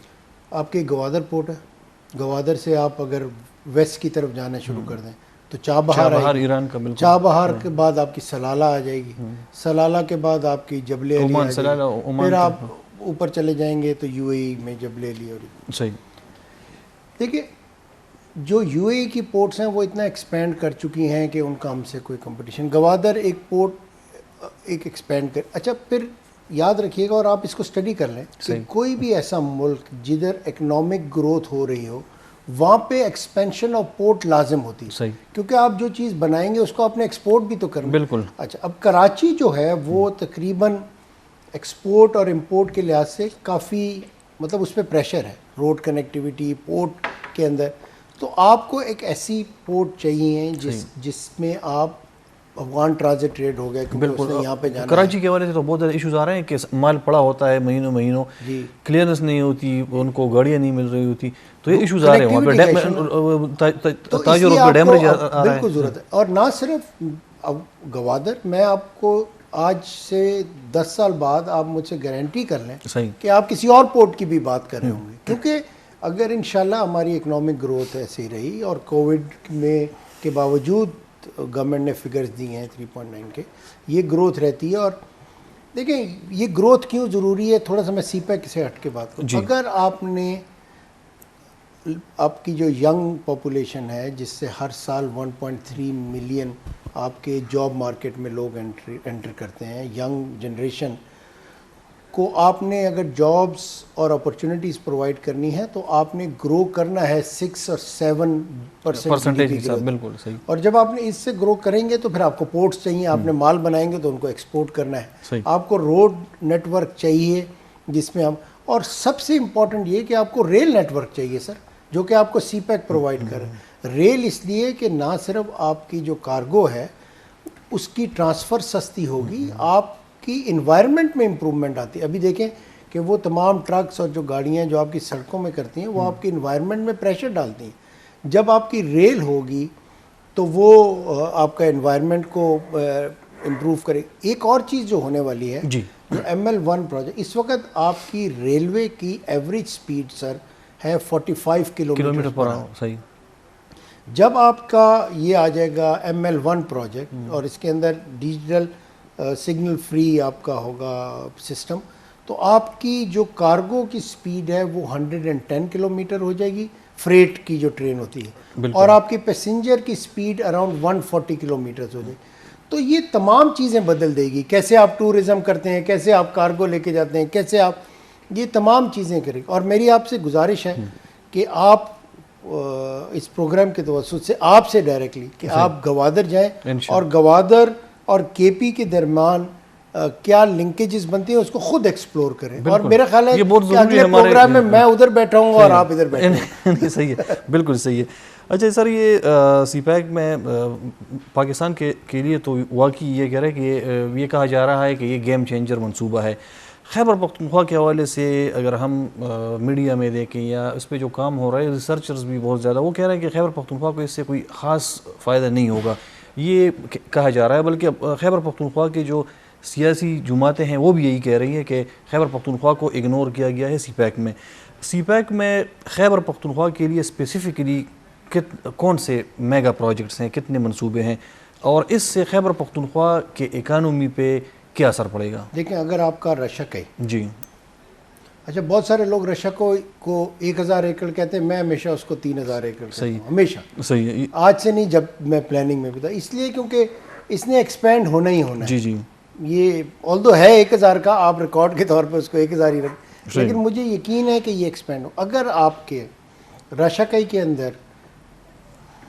آپ کے گوادر پورٹ ہے, گوادر سے آپ اگر ویسٹ کی طرف جانا شروع کر دیں تو چابہار ایران کا, بالکل چابہار کے بعد آپ کی سلالہ آ جائے گی, سلالہ کے بعد آپ کی جبل علی آ جائے گی, پھر آپ اوپر چلے جائیں گے تو UAE میں جبل علی. اور صحیح. دیکھیے جو UAE کی پورٹس ہیں وہ اتنا ایکسپینڈ کر چکی ہیں کہ ان کا ہم سے کوئی کمپٹیشن. گوادر ایک پورٹ ایک ایکسپینڈ کر. اچھا پھر یاد رکھیے گا اور آپ اس کو اسٹڈی کر لیں کہ کوئی بھی ایسا ملک جدھر اکنامک گروتھ ہو رہی ہو وہاں پہ ایکسپینشن آف پورٹ لازم ہوتی ہے, کیونکہ آپ جو چیز بنائیں گے اس کو آپ نے ایکسپورٹ بھی تو کرنا. بالکل. اچھا اب کراچی جو ہے وہ تقریباً ایکسپورٹ اور امپورٹ کے لحاظ سے کافی مطلب اس پہ پریشر ہے, روڈ کنیکٹیویٹی پورٹ کے اندر. تو آپ کو ایک ایسی پورٹ چاہیے جس میں آپ افغان ٹرانزٹ ٹریڈ ہو گیا, کیونکہ اس نے یہاں پہ جانا. کراچی کے حوالے سے تو بہت زیادہ ایشوز آ رہے ہیں کہ مال پڑا ہوتا ہے مہینوں, کلیئرنس نہیں ہوتی, ان کو گاڑیاں نہیں مل رہی ہوتی, تو یہ ایشوز آ رہے ہیں وہاں پہ, تاجروں پہ ڈیمیج آ رہا ہے. بالکل ضرورت ہے. اور نہ صرف گوادر, میں آپ کو آج سے 10 سال بعد آپ مجھ سے گارنٹی کر لیں کہ آپ کسی اور پورٹ کی بھی بات کر رہے ہوں گے, کیونکہ اگر انشاءاللہ ہماری اکنامک گروتھ ایسی رہی اور کووڈ میں کے باوجود گورنمنٹ نے فگرز دی ہیں 3.9 کے, یہ گروتھ رہتی ہے. اور دیکھیں یہ گروتھ کیوں ضروری ہے, تھوڑا سا میں سی پیک سے ہٹ کے بات کروں. اگر آپ نے آپ کی جو ینگ پاپولیشن ہے جس سے ہر سال 1.3 ملین آپ کے جاب مارکیٹ میں لوگ انٹر کرتے ہیں, ینگ جنریشن کو آپ نے اگر جابس اور اپرچونیٹیز پرووائڈ کرنی ہے تو آپ نے گرو کرنا ہے 6 اور 7%. بالکل صحیح. اور جب آپ نے اس سے گرو کریں گے تو پھر آپ کو پورٹس چاہیے, آپ نے مال بنائیں گے تو ان کو ایکسپورٹ کرنا ہے, آپ کو روڈ نیٹ ورک چاہیے جس میں ہم, اور سب سے امپورٹنٹ یہ کہ آپ کو ریل نیٹ ورک چاہیے سر, جو کہ آپ کو سی پیک پرووائڈ کرے. ریل اس لیے کہ نہ صرف آپ کی جو کارگو ہے اس کی ٹرانسفر سستی ہوگی, آپ کی انوائرمنٹ میں امپرومنٹ آتی ہے. ابھی دیکھیں کہ وہ تمام ٹرکس اور جو گاڑیاں جو آپ کی سڑکوں میں کرتی ہیں وہ آپ کی انوائرمنٹ میں پریشر ڈالتی ہیں. جب آپ کی ریل ہوگی تو وہ آپ کا انوائرمنٹ کو امپروو کرے. ایک اور چیز جو ہونے والی ہے جو ML1 پروجیکٹ اس وقت آپ کی ریلوے کی ایوریج سپیڈ سر ہے 45 کلومیٹر پر آور. صحیح. جب آپ کا یہ آ جائے گا ML1 پروجیکٹ اور اس کے اندر ڈیجیٹل سگنل فری آپ کا ہوگا سسٹم, تو آپ کی جو کارگو کی سپیڈ ہے وہ 110 کلومیٹر ہو جائے گی, فریٹ کی جو ٹرین ہوتی ہے, اور آپ کی پیسنجر کی سپیڈ اراؤنڈ 140 کلومیٹرز ہو جائے گی. تو یہ تمام چیزیں بدل دے گی, کیسے آپ ٹورزم کرتے ہیں, کیسے آپ کارگو لے کے جاتے ہیں, کیسے آپ یہ تمام چیزیں کریں. اور میری آپ سے گزارش ہے کہ آپ اس پروگرام کے توسط سے آپ سے ڈائریکٹلی کہ آپ گوادر جائیں اور گوادر اور کے کے درمیان کیا لنکیجز بنتی ہیں اس کو خود ایکسپلور کریں. اور میرا خیال ہے کہ اگلے پروگرام میں میں ادھر بیٹھا ہوں اور آپ ادھر بیٹھے ہیں. صحیح ہے, بالکل صحیح ہے. اچھا سر, یہ سی پیک میں پاکستان کے لیے تو واقعی یہ کہہ رہے ہیں کہ یہ کہا جا رہا ہے کہ یہ گیم چینجر منصوبہ ہے. خیبر پختونخوا کے حوالے سے اگر ہم میڈیا میں دیکھیں یا اس پہ جو کام ہو رہا ہے, ریسرچرز بھی بہت زیادہ وہ کہہ رہے ہیں کہ خیبر پختونخوا کو اس سے کوئی خاص فائدہ نہیں ہوگا, یہ کہا جا رہا ہے. بلکہ خیبر پختونخوا کے جو سیاسی جماعتیں ہیں وہ بھی یہی کہہ رہی ہیں کہ خیبر پختونخوا کو اگنور کیا گیا ہے سی پیک میں. سی پیک میں خیبر پختونخوا کے لیے اسپیسیفکلی کون سے میگا پروجیکٹس ہیں, کتنے منصوبے ہیں, اور اس سے خیبر پختونخوا کے اکانومی پہ کیا اثر پڑے گا؟ دیکھیں, اگر آپ کا رشک ہے جی, اچھا بہت سارے لوگ رشک کو 1000 ایکڑ کہتے ہیں, میں ہمیشہ اس کو 3000 ایکڑ کہتا ہوں, ہمیشہ. صحیح ہے. آج سے نہیں, جب میں پلاننگ میں بھی تھا, اس لیے کیونکہ اس نے ایکسپینڈ ہونا ہی ہونا ہے. جی جی, یہ آلدو ہے 1000 کا, آپ ریکارڈ کے طور پہ اس کو 1000 ہی رکھ, لیکن مجھے یقین ہے کہ یہ ایکسپینڈ ہو. اگر آپ کے راشاکئی کے اندر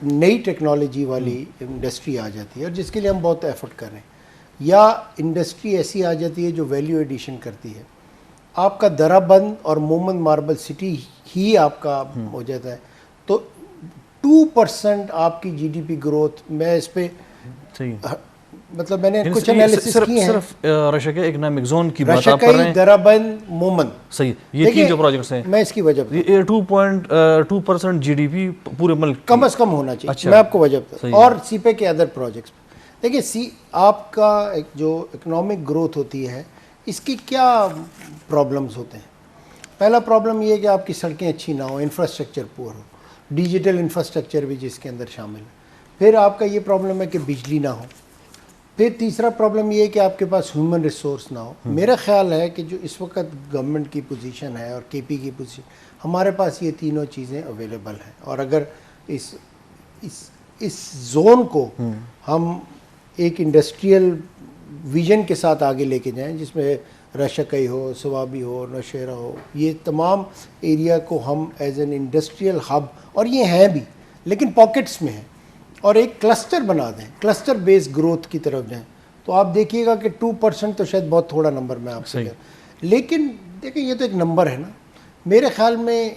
نئی ٹیکنالوجی والی انڈسٹری آ جاتی ہے, اور جس کے لیے ہم بہت ایفرٹ کر رہے ہیں, یا انڈسٹری ایسی آ جاتی ہے جو ویلیو ایڈیشن کرتی ہے, آپ کا درہ بند اور مومن ماربل سٹی ہی آپ کا ہو جاتا ہے, تو 2% آپ کی جی ڈی پی گروتھ, میں اس پہ مطلب میں نے کچھ انالیسس کی ہیں. صرف رشکئی اکنامک زون کی بات آپ کر رہے ہیں, درہ بند مومن. صحیح, یہ تین جو پروجیکٹس ہیں, میں اس کی وجہ 2.2% جی ڈی پی پورے ملک کم از کم ہونا چاہیے, میں آپ کو وجہ بتا. اور سی پے کے ادر پروجیکٹس دیکھیے, آپ کا جو اکنامک گروتھ ہوتی ہے اس کی کیا پرابلمز ہوتے ہیں. پہلا پرابلم یہ ہے کہ آپ کی سڑکیں اچھی نہ ہوں, انفراسٹرکچر پور ہو, ڈیجیٹل انفراسٹرکچر بھی جس کے اندر شامل ہے. پھر آپ کا یہ پرابلم ہے کہ بجلی نہ ہو. پھر تیسرا پرابلم یہ ہے کہ آپ کے پاس ہیومن ریسورس نہ ہو. میرا خیال ہے کہ جو اس وقت گورنمنٹ کی پوزیشن ہے اور کے پی کی پوزیشن, ہمارے پاس یہ تینوں چیزیں اویلیبل ہیں. اور اگر اس زون کو ہم ایک انڈسٹریل ویژن کے ساتھ آگے لے کے جائیں, جس میں رشکئی ہو, سوابی ہو, نوشہرہ ہو, یہ تمام ایریا کو ہم ایز این انڈسٹریل ہب, اور یہ ہیں بھی لیکن پاکٹس میں ہیں, اور ایک کلسٹر بنا دیں, کلسٹر بیس گروتھ کی طرف جائیں, تو آپ دیکھیے گا کہ 2% تو شاید بہت تھوڑا نمبر میں آپ سے کہہ, لیکن دیکھیں یہ تو ایک نمبر ہے نا. میرے خیال میں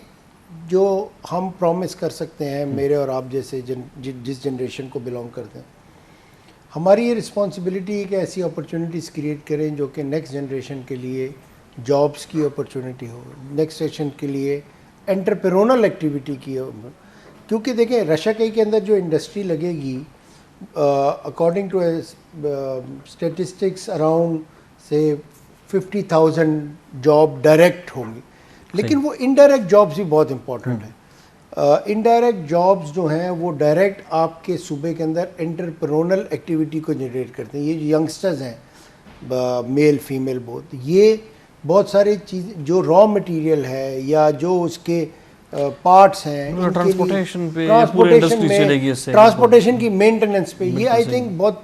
جو ہم پرومس کر سکتے ہیں, میرے اور آپ جیسے جس جنریشن کو بلانگ کرتے ہیں, ہماری یہ رسپانسبلٹی ہے کہ ایسی اپرچونیٹیز کریٹ کریں جو کہ نیکسٹ جنریشن کے لیے جابس کی اپرچونیٹی ہو, نیکسٹ جنریشن کے لیے انٹرپرونل ایکٹیویٹی کی ہو. کیونکہ دیکھیں رشکئی کے اندر جو انڈسٹری لگے گی, اکارڈنگ ٹو اسٹیٹسٹکس اراؤنڈ سے 50,000 جاب ڈائریکٹ ہوں گی, لیکن وہ انڈائریکٹ جابس بھی بہت امپورٹنٹ ہیں. انڈائریکٹ جابس جو ہیں وہ ڈائریکٹ آپ کے صوبے کے اندر انٹرپرونل ایکٹیویٹی کو جنریٹ کرتے ہیں. یہ ینگسٹرز ہیں, میل فیمیل بوتھ, یہ بہت ساری چیز جو را مٹیریل ہے یا جو اس کے پارٹس ہیں, ٹرانسپورٹیشن کی مینٹیننس پہ, یہ آئی تھنک بہت,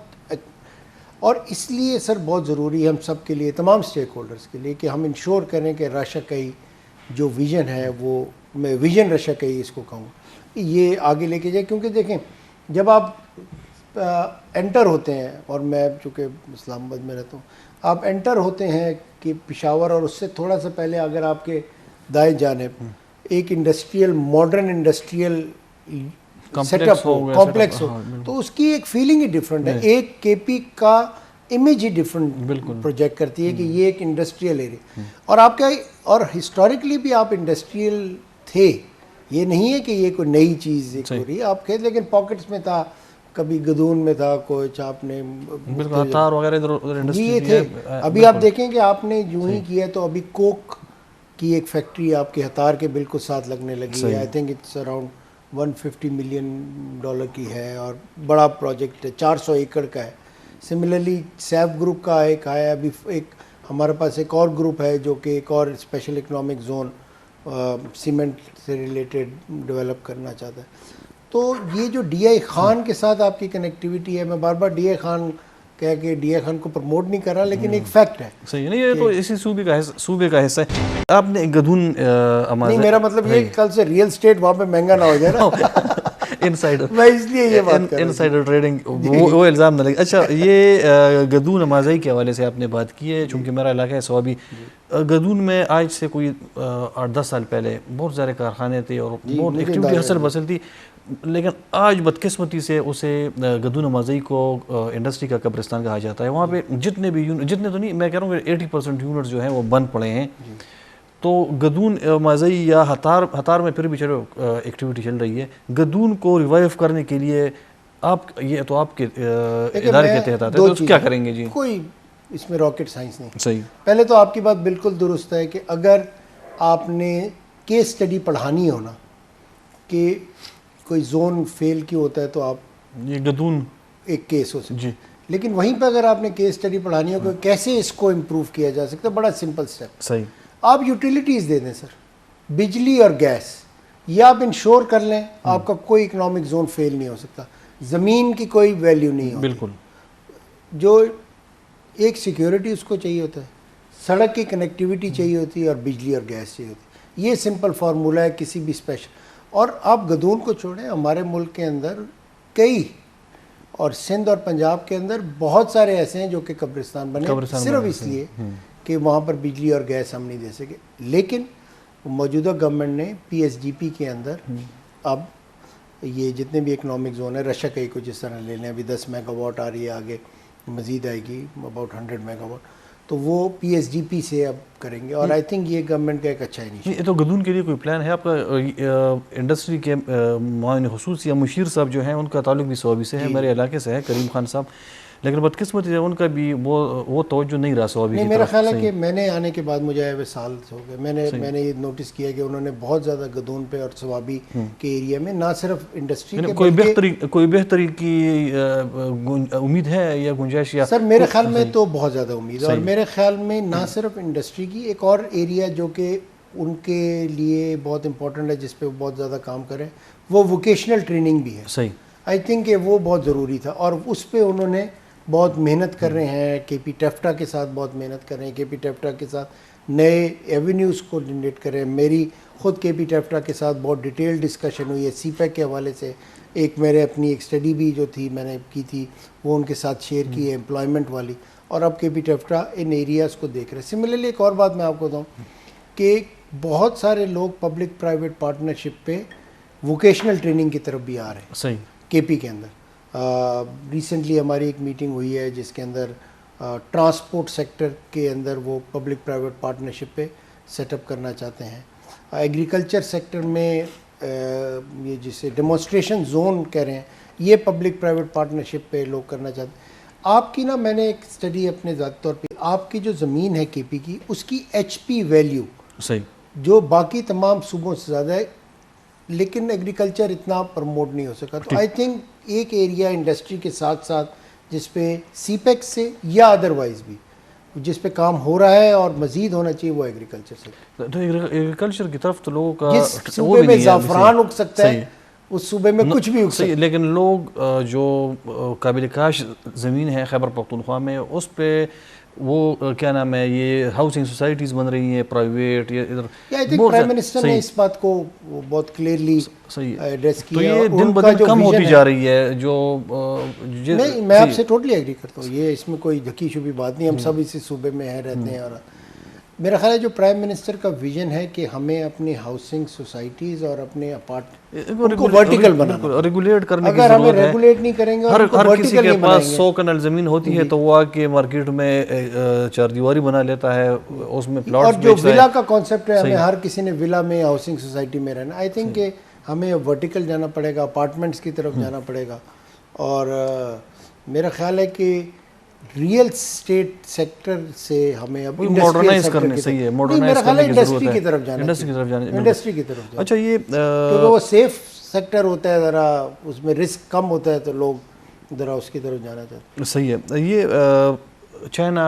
اور اس لیے سر بہت ضروری ہے ہم سب کے لیے, تمام اسٹیک ہولڈرس کے لیے, کہ ہم انشور کریں کہ راشکئی جو ویژن ہے, وہ میں ویژن رشکئی اس کو کہوں, یہ آگے لے کے جائے. کیونکہ دیکھیں جب آپ انٹر ہوتے ہیں, اور میں چونکہ اسلام آباد میں رہتا ہوں, آپ انٹر ہوتے ہیں کہ پشاور, اور اس سے تھوڑا سا پہلے اگر آپ کے دائیں جانب ایک industrial, modern industrial set up ہو, کمپلیکس ہو, تو اس کی ایک فیلنگ ہی ڈفرینٹ ہے. ایک کے پی کا امیج ہی ڈفرینٹ پروجیکٹ کرتی ہے کہ یہ ایک انڈسٹریل ایریا, اور آپ کا, اور ہسٹوریکلی بھی آپ انڈسٹریل تھے, یہ نہیں ہے کہ یہ کوئی نئی چیز ہو رہی ہے آپ کے, لیکن پاکٹس میں تھا, کبھی گدون میں تھا کچھ، آپ نے بالکل ہتھار وغیرہ ادھر جی یہ تھے. ابھی آپ دیکھیں کہ آپ نے جو ہی کیا تو ابھی کوک کی ایک فیکٹری آپ کے ہتھار کے بالکل ساتھ لگنے لگی ہے. I think it's around $150 million کی ہے اور بڑا پروجیکٹ ہے، 400 ایکڑ کا ہے. سملرلی سیف گروپ کا ایک ہے، ابھی ایک ہمارے پاس ایک اور گروپ ہے جو کہ ایک اور اسپیشل اکنامک زون سیمنٹ سے ریلیٹڈ ڈیولپ کرنا چاہتا ہے. تو یہ جو ڈی آئی خان کے ساتھ آپ کی کنیکٹیویٹی ہے، میں بار بار ڈی آئی خان کہہ کے ڈی آئی خان کو پروموٹ نہیں کر رہا، لیکن ایک فیکٹ ہے. صحیح نہیں، یہ تو اسی صوبے کا حصہ ہے. آپ نے گدون نہیں، میرا مطلب یہ کہ کل سے ریئل اسٹیٹ وہاں پہ مہنگا نہ ہو جائے نا. انسائڈر، میں اس لیے یہ بات کر رہا ہوں، انسائڈر ٹریڈنگ وہ الزام نہ لگے. اچھا، یہ گدون مازائی کے حوالے سے آپ نے بات کی ہے، چونکہ میرا علاقہ ہے سوابی. گدون میں آج سے کوئی 8-10 سال پہلے بہت سارے کارخانے تھے اور بہت ایکٹیویٹی حاصل بسل تھی، لیکن آج بدقسمتی سے اسے گدون مازائی کو انڈسٹری کا قبرستان کہا جاتا ہے. وہاں پہ جتنے بھی جتنے تو نہیں، میں کہہ رہا ہوں کہ 80% یونٹ جو ہیں وہ بند پڑے ہیں. تو گدون مازائی یا ہتار میں پھر بھی چلو ایکٹیویٹی چل رہی ہے. گدون کو ریوائیو کرنے کے لیے آپ، یہ تو آپ کے ادارے کے تحت آتا ہے، تو کیا کریں گے؟ جی کوئی اس میں راکٹ سائنس نہیں. صحیح. پہلے تو آپ کی بات بالکل درست ہے کہ اگر آپ نے کیس اسٹڈی پڑھانی ہو نا کہ کوئی زون فیل کیوں ہوتا ہے، تو آپ یہ گدون ایک کیس ہو سکتا ہے. جی. لیکن وہیں پہ اگر آپ نے کیس اسٹڈی پڑھانی ہو کہ کیسے اس کو امپروو کیا جا سکتا ہے، بڑا سمپل سٹیپ. صحیح. آپ یوٹیلیٹیز دے دیں سر، بجلی اور گیس، یہ آپ انشور کر لیں، آپ کا کوئی اکنامک زون فیل نہیں ہو سکتا. زمین کی کوئی ویلیو نہیں ہوتی. بالکل. جو ایک سیکیورٹی اس کو چاہیے ہوتا ہے، سڑک کی کنیکٹیویٹی چاہیے ہوتی ہے، اور بجلی اور گیس چاہیے ہوتی ہے. یہ سمپل فارمولہ ہے کسی بھی اسپیشل. اور آپ گدون کو چھوڑیں، ہمارے ملک کے اندر کئی، اور سندھ اور پنجاب کے اندر بہت سارے ایسے ہیں جو کہ قبرستان بنے صرف اس لیے کہ وہاں پر بجلی اور گیس ہم نہیں دے سکے. لیکن موجودہ گورنمنٹ نے پی ایس ڈی پی کے اندر اب یہ جتنے بھی اکنامک زون ہے، رشیا کئی کو جس طرح لے لیں، ابھی 10 میگا واٹ آ رہی ہے، آگے مزید آئے گی اباؤٹ 100 میگا واٹ، تو وہ پی ایس ڈی پی سے اب کریں گے. اور آئی تھنک یہ گورنمنٹ کا ایک اچھا انیشیٹو. یہ تو گدون کے لیے کوئی پلان ہے آپ کا؟ انڈسٹری کے معاون خصوصی یا مشیر صاحب جو ہیں، ان کا تعلق بھی سوابی سے ہے، میرے علاقے سے ہے، کریم خان صاحب، لیکن بدقسمتی سے ان کا بھی وہ توجہ نہیں رہا سوابی کی طرف. میرا خیال ہے کہ میں نے آنے کے بعد مجھے آئے ہوئے سال ہو گئے، میں نے یہ نوٹس کیا کہ انہوں نے بہت زیادہ گدون پہ اور سوابی کے ایریا میں نہ صرف انڈسٹری کے، کوئی بہتری کی امید ہے یا گنجائش؟ یا سر میرے خیال میں تو بہت زیادہ امید ہے. اور میرے خیال میں نہ صرف انڈسٹری کی، ایک اور ایریا جو کہ ان کے لیے بہت امپورٹنٹ ہے، جس پہ وہ بہت زیادہ کام کریں، وہ ووکیشنل ٹریننگ بھی ہے. صحیح. آئی تھنک کہ وہ بہت ضروری تھا، اور اس پہ انہوں نے بہت محنت کر رہے ہیں. کے پی ٹیفٹا کے ساتھ بہت محنت کر رہے ہیں، کے پی ٹیفٹا کے ساتھ نئے ایونیوز کو جنریٹ کر رہے ہیں. میری خود کے پی ٹیفٹا کے ساتھ بہت ڈیٹیل ڈسکشن ہوئی ہے سی پیک کے حوالے سے. ایک میرے اپنی ایک اسٹڈی بھی جو تھی میں نے کی تھی، وہ ان کے ساتھ شیئر کی ہے، امپلائمنٹ والی. اور اب کے پی ٹیفٹا ان ایریاز کو دیکھ رہے ہیں. سملرلی ایک اور بات میں آپ کو بتاؤں کہ بہت سارے لوگ پبلک پرائیویٹ پارٹنرشپ پہ ووکیشنل ٹریننگ کی طرف بھی آ رہے ہیں. صحیح. کے پی کے اندر ریسنٹلی ہماری ایک میٹنگ ہوئی ہے جس کے اندر ٹرانسپورٹ سیکٹر کے اندر وہ پبلک پرائیویٹ پارٹنرشپ پہ سیٹ اپ کرنا چاہتے ہیں. ایگریکلچر سیکٹر میں یہ جسے ڈیمونسٹریشن زون کہہ رہے ہیں، یہ پبلک پرائیویٹ پارٹنرشپ پہ لوگ کرنا چاہتے ہیں. آپ کی نا، میں نے ایک اسٹڈی اپنے ذاتی طور پہ، آپ کی جو زمین ہے کے پی کی، اس کی ایچ پی ویلیو صحیح جو باقی تمام صوبوں سے زیادہ ہے، لیکن ایگریکلچر اتنا پروموٹ نہیں ہو سکا. تو آئی تھنک ایک ایریا انڈسٹری کے ساتھ ساتھ جس پہ سی پیک سے یا ادروائز بھی جس پہ کام ہو رہا ہے اور مزید ہونا چاہیے، وہ ایگریکلچر سے. تو ایگریکلچر کی طرف تو لوگوں کا، جس صوبے میں زعفران اگ سکتا ہے اس صوبے میں کچھ بھی اگ سکتا ہے. لیکن لوگ جو قابل کاش زمین ہے خیبر پختونخوا میں، اس پہ وہ کیا نام ہے، یہ ہاؤسنگ سوسائٹیز بن رہی ہیں private. I think prime minister نے اس بات کو بہت کلیئرلی ایڈریس کیا. تو یہ دن بدن کم ہوتی جا رہی ہے. جو نہیں، میں آپ سے ٹوٹلی ایگری کرتا ہوں، یہ اس میں کوئی دھکی شبھی بات نہیں. ہم سب اسی صوبے میں ہیں، رہتے ہیں. اور میرا خیال ہے جو پرائم منسٹر کا ویژن ہے کہ ہمیں اپنی ہاؤسنگ سوسائٹیز اور اپنے اپارٹ کو ورٹیکل بنانا، ریگولیٹ کرنے کی اگر ہمیں ضرورت ہے. ریگولیٹ نہیں کریں گے، ہر کسی کے پاس 100 کنال زمین ہوتی ہے تو وہ آ کے مارکیٹ میں 4 دیواری بنا لیتا ہے، اس میں پلاٹس اور جو ولا کا کانسیپٹ ہے، ہمیں ہر کسی نے ولا میں ہاؤسنگ سوسائٹی میں رہنا. آئی تھنک کہ ہمیں ورٹیکل جانا پڑے گا، اپارٹمنٹس کی طرف جانا پڑے گا. اور میرا خیال ہے کہ ریئل اسٹیٹ سیکٹر سے ہمیں اب ماڈرنائز کرنے صحیح ہے میرا خیال ہے انڈسٹری کی طرف جانا انڈسٹری کی طرف جانا. اچھا یہ کیونکہ وہ سیف سیکٹر ہوتا ہے, ذرا اس میں رسک کم ہوتا ہے, تو لوگ ذرا اس کی طرف جانا چاہتے ہیں. صحیح ہے. یہ چائنا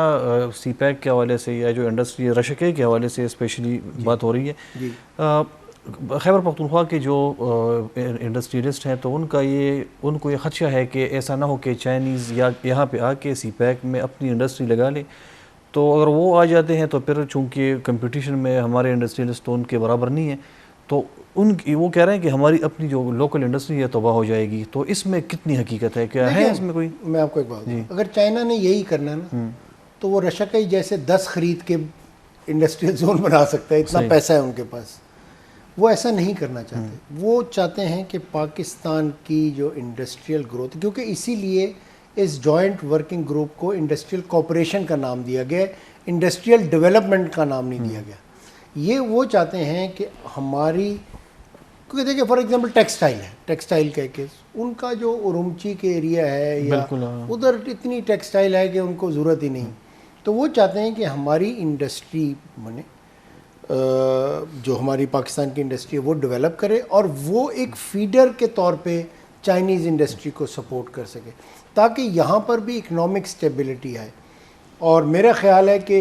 سی پیک کے حوالے سے یا جو انڈسٹری رشکے کے حوالے سے اسپیشلی بات ہو رہی ہے, خیبر پختونخوا کے جو انڈسٹریلسٹ ہیں تو ان کو یہ خدشہ ہے کہ ایسا نہ ہو کہ چائنیز یا یہاں پہ آ کے سی پیک میں اپنی انڈسٹری لگا لیں, تو اگر وہ آ جاتے ہیں تو پھر چونکہ کمپٹیشن میں ہمارے انڈسٹریلسٹ تو ان کے برابر نہیں ہیں, تو وہ کہہ رہے ہیں کہ ہماری اپنی جو لوکل انڈسٹری ہے تباہ ہو جائے گی. تو اس میں کتنی حقیقت ہے, کیا ہے اس میں کوئی؟ میں آپ کو ایک بات اگر چائنا نے یہی کرنا ہے نا, تو وہ رشکئی جیسے 10 خرید کے انڈسٹریل زون بنا سکتا ہے, اتنا پیسہ ہے ان کے پاس. وہ ایسا نہیں کرنا چاہتے. وہ چاہتے ہیں کہ پاکستان کی جو انڈسٹریل گروتھ, کیونکہ اسی لیے اس جوائنٹ ورکنگ گروپ کو انڈسٹریل کوپریشن کا نام دیا گیا, انڈسٹریل ڈیولپمنٹ کا نام نہیں دیا گیا. یہ وہ چاہتے ہیں کہ ہماری, کیونکہ دیکھیں فار ایگزامپل ٹیکسٹائل ہے, ٹیکسٹائل کا کیس, ان کا جو ارومچی کے ایریا ہے یا ادھر اتنی ٹیکسٹائل ہے کہ ان کو ضرورت ہی نہیں. تو وہ چاہتے ہیں کہ ہماری انڈسٹری بنے, جو ہماری پاکستان کی انڈسٹری ہے وہ ڈیولپ کرے, اور وہ ایک فیڈر کے طور پہ چائنیز انڈسٹری کو سپورٹ کر سکے, تاکہ یہاں پر بھی اکنامک اسٹیبلٹی آئے. اور میرا خیال ہے کہ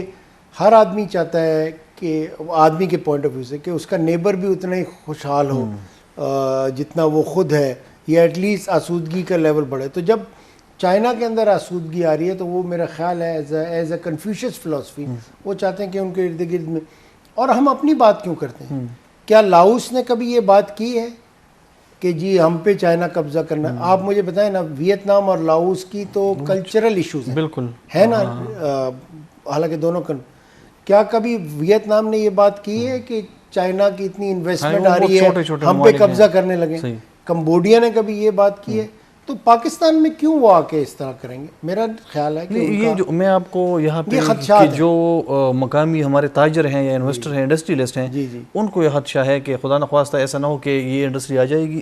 ہر آدمی چاہتا ہے کہ آدمی کے پوائنٹ آف ویو سے کہ اس کا نیبر بھی اتنا ہی خوشحال ہو جتنا وہ خود ہے, یا ایٹ لیسٹ آسودگی کا لیول بڑھے. تو جب چائنا کے اندر آسودگی آ رہی ہے تو وہ میرا خیال ہے ایز اے کنفیوشس فلاسفی وہ چاہتے ہیں کہ ان کے ارد گرد میں, اور ہم اپنی بات کیوں کرتے ہیں؟ کیا لاؤس نے کبھی یہ بات کی ہے کہ جی ہم پہ چائنا قبضہ کرنا؟ آپ مجھے بتائیں نا, ویتنام اور لاؤس کی تو کلچرل ایشوز ہیں, بالکل ہے نا, حالانکہ دونوں کیا کبھی ویتنام نے یہ بات کی ہے کہ چائنا کی اتنی انویسٹمنٹ آ رہی ہے ہم پہ قبضہ کرنے لگے؟ کمبوڈیا نے کبھی یہ بات کی ہے؟ تو پاکستان میں کیوں وہ آ کے اس طرح کریں گے؟ میرا خیال ہے کہ یہ جو میں آپ کو یہاں پہ جو مقامی ہمارے تاجر ہیں یا انویسٹر ہیں, انڈسٹریلسٹ ہیں, ان کو یہ خدشہ ہے کہ خدا نخواستہ ایسا نہ ہو کہ یہ انڈسٹری آ جائے گی,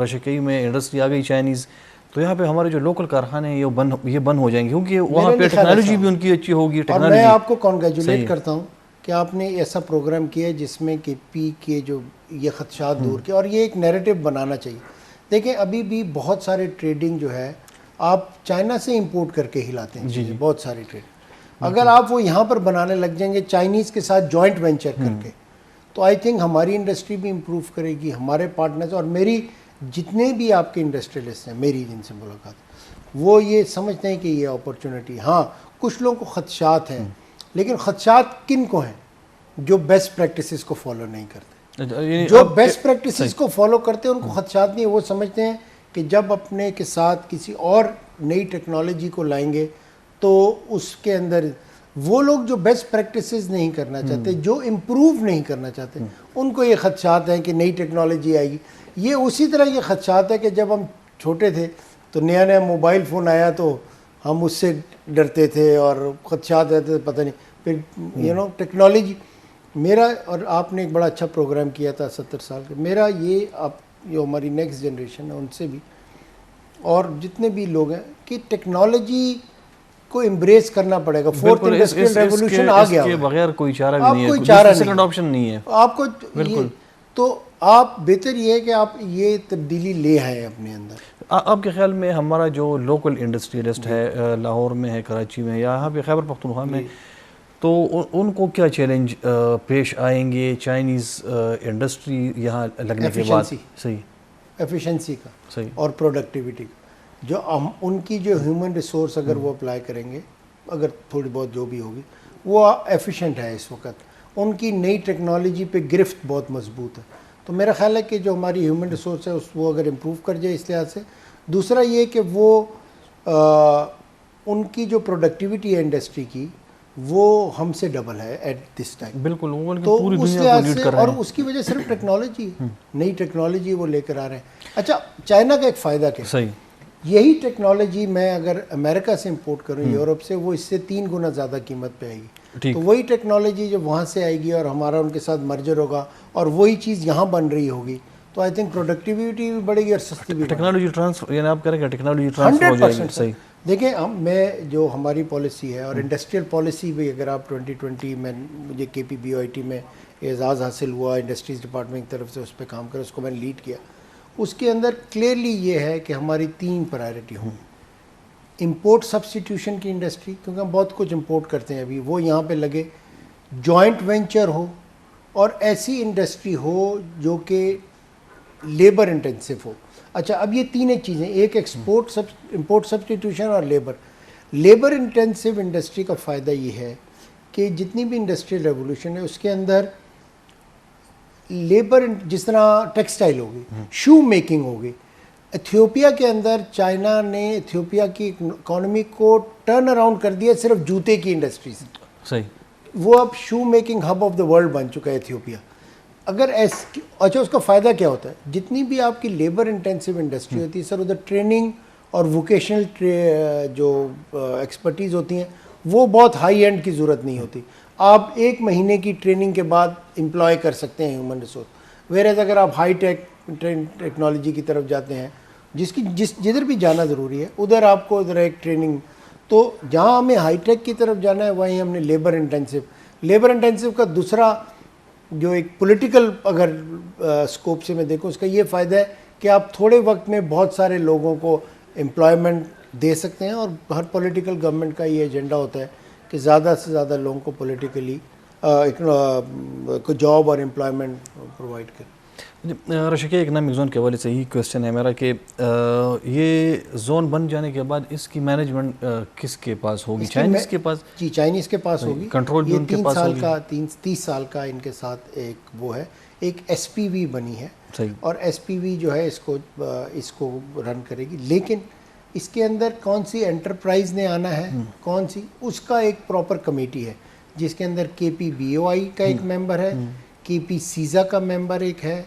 رشکئی میں انڈسٹری آ گئی چائنیز, تو یہاں پہ ہمارے جو لوکل کارخانے ہیں یہ بند ہو جائیں گے, کیونکہ وہاں پہ ٹیکنالوجی بھی ان کی اچھی ہوگی. اور میں آپ کو کانگریچولیٹ کرتا ہوں کہ آپ نے ایسا پروگرام کیا ہے جس میں کہ پی کے جو یہ خدشات دور کیا, اور یہ ایک نیریٹو بنانا چاہیے. دیکھیں ابھی بھی بہت سارے ٹریڈنگ جو ہے آپ چائنا سے امپورٹ کر کے ہی لاتے ہیں, بہت ساری ٹریڈ. اگر آپ وہ یہاں پر بنانے لگ جائیں گے چائنیز کے ساتھ جوائنٹ وینچر کر کے, تو آئی تھنک ہماری انڈسٹری بھی امپروو کرے گی, ہمارے پارٹنرز, اور میری جتنے بھی آپ کے انڈسٹریلسٹ ہیں میری جن سے ملاقات, وہ یہ سمجھتے ہیں کہ یہ اپرچونٹی. ہاں کچھ لوگوں کو خدشات ہیں, لیکن خدشات کن کو ہیں؟ جو بیسٹ پریکٹسز کو فالو نہیں کرتے. جو بیسٹ پریکٹسز کو فالو کرتے ہیں ان کو خدشات نہیں. وہ سمجھتے ہیں کہ جب اپنے کے ساتھ کسی اور نئی ٹیکنالوجی کو لائیں گے تو اس کے اندر وہ لوگ جو بیسٹ پریکٹسز نہیں کرنا چاہتے, جو امپروو نہیں کرنا چاہتے, ان کو یہ خدشات ہیں کہ نئی ٹیکنالوجی آئے گی. یہ اسی طرح یہ خدشات ہے کہ جب ہم چھوٹے تھے تو نیا نیا موبائل فون آیا تو ہم اس سے ڈرتے تھے اور خدشات رہتے تھے, پتہ نہیں پھر ٹیکنالوجی. میرا اور آپ نے ایک بڑا اچھا پروگرام کیا تھا 70 سال کا. میرا یہ آپ جو ہماری نیکسٹ جنریشن ہے ان سے بھی اور جتنے بھی لوگ ہیں کہ ٹیکنالوجی کو امبریس کرنا پڑے گا. فورتھ انڈسٹریل ریولوشن آ گیا, اس کے بغیر کوئی چارہ بھی نہیں ہے, کوئی چارہ سیکنڈ آپشن نہیں ہے آپ کو. بالکل. تو آپ بہتر یہ ہے کہ آپ یہ تبدیلی لے آئیں اپنے اندر. آپ کے خیال میں ہمارا جو لوکل انڈسٹریلسٹ ہے لاہور میں ہے, کراچی میں, یا یہاں پہ خیبر پختونخوا میں, تو ان کو کیا چیلنج پیش آئیں گے چائنیز انڈسٹری یہاں لگنے کے بعد؟ صحیح, ایفیشنسی کا صحیح, اور پروڈکٹیوٹی کا. جو ان کی جو ہیومن ریسورس اگر وہ اپلائی کریں گے, اگر تھوڑی بہت جو بھی ہوگی, وہ ایفیشینٹ ہے اس وقت. ان کی نئی ٹیکنالوجی پہ گرفت بہت مضبوط ہے. تو میرا خیال ہے کہ جو ہماری ہیومن ریسورس ہے وہ اگر امپروو کر جائے اس لحاظ سے. دوسرا یہ کہ وہ ان کی جو پروڈکٹیوٹی ہے انڈسٹری کی وہ ہم سے ڈبل ہے ایٹ دس ٹائم. بالکل, تو اس لحاظ سے, اور اس کی وجہ صرف ٹیکنالوجی, نئی ٹیکنالوجی وہ لے کر آ رہے ہیں. اچھا چائنا کا ایک فائدہ کیا؟ صحیح, یہی ٹیکنالوجی میں اگر امریکہ سے امپورٹ کروں, یورپ سے, وہ اس سے 3 گنا زیادہ قیمت پہ آئے گی. تو وہی ٹیکنالوجی جو وہاں سے آئے گی اور ہمارا ان کے ساتھ مرجر ہوگا اور وہی چیز یہاں بن رہی ہوگی, تو آئی تھنک پروڈکٹیویٹی بھی بڑھے گی اور سستی بھی. ٹیکنالوجی ٹرانسفر یعنی آپ کریں گے ٹیکنالوجی ٹرانسفر ہو جائے گی. صحیح. دیکھیں میں جو ہماری پالیسی ہے اور انڈسٹریل پالیسی بھی اگر آپ 2020 میں مجھے KPBOIT میں اعزاز حاصل ہوا انڈسٹریز ڈپارٹمنٹ کی طرف سے اس پہ کام کرا, اس کو میں نے لیڈ کیا. اس کے اندر کلیئرلی یہ ہے کہ ہماری 3 پرائرٹی ہوں. امپورٹ سبسٹیٹیوشن کی انڈسٹری, کیونکہ ہم بہت کچھ امپورٹ کرتے ہیں ابھی, وہ یہاں پہ لگے. جوائنٹ وینچر ہو اور ایسی انڈسٹری ہو جو کہ لیبر انٹینسو ہو. اچھا اب یہ 3 چیزیں, ایک امپورٹ سبسٹیٹیوشن اور لیبر انٹینسو انڈسٹری کا فائدہ یہ ہے کہ جتنی بھی انڈسٹریل ریولوشن ہے اس کے اندر لیبر, جس طرح ٹیکسٹائل ہوگی, شو میکنگ ہوگی. ایتھیوپیا کے اندر چائنا نے ایتھیوپیا کی اکانومی کو ٹرن اراؤنڈ کر دیا صرف جوتے کی انڈسٹری سے. صحیح. وہ اب shoe making hub of the world بن چکا ہے ایتھیوپیا. اگر اچھا اس کا فائدہ کیا ہوتا ہے, جتنی بھی آپ کی لیبر انٹینسو انڈسٹری ہوتی ہے سر, ادھر ٹریننگ اور ووکیشنل جو ایکسپرٹیز ہوتی ہیں وہ بہت ہائی اینڈ کی ضرورت نہیں ہوتی. آپ 1 مہینے کی ٹریننگ کے بعد امپلائی کر سکتے ہیں ہیومن ریسورس. ویئر اگر آپ ہائی ٹیکنالوجی کی طرف جاتے ہیں, جدھر بھی جانا ضروری ہے ادھر آپ کو ادھر ایک ٹریننگ. تو جہاں ہمیں ہائی ٹیک کی طرف جانا ہے وہیں ہم نے لیبر انٹینسو کا دوسرا جو ایک پولیٹیکل اگر اسکوپ سے میں دیکھوں اس کا یہ فائدہ ہے کہ آپ تھوڑے وقت میں بہت سارے لوگوں کو امپلائمنٹ دے سکتے ہیں. اور ہر پولیٹیکل گورنمنٹ کا یہ ایجنڈا ہوتا ہے کہ زیادہ سے زیادہ لوگوں کو پولیٹیکلی جاب اور امپلائمنٹ پرووائڈ کریں. رشکی اکنامک زون کے حوالے سے یہی کوشچن ہے میرا کہ یہ زون بن جانے کے بعد اس کی مینجمنٹ کس کے پاس ہوگی؟ چائنیز کے پاس؟ جی چائنیز کے پاس ہوگی. کنٹرول بھی ان کے پاس ہوگی. 30 سال کا ان کے ساتھ ایک وہ ہے, ایک SPV بنی ہے. صحیح. اور SPV جو ہے اس کو رن کرے گی. لیکن اس کے اندر کون سی انٹرپرائز نے آنا ہے, کون سی, اس کا ایک پراپر کمیٹی ہے جس کے اندر KPBOI کا ایک ممبر ہے, KPCISA کا ممبر ایک ہے,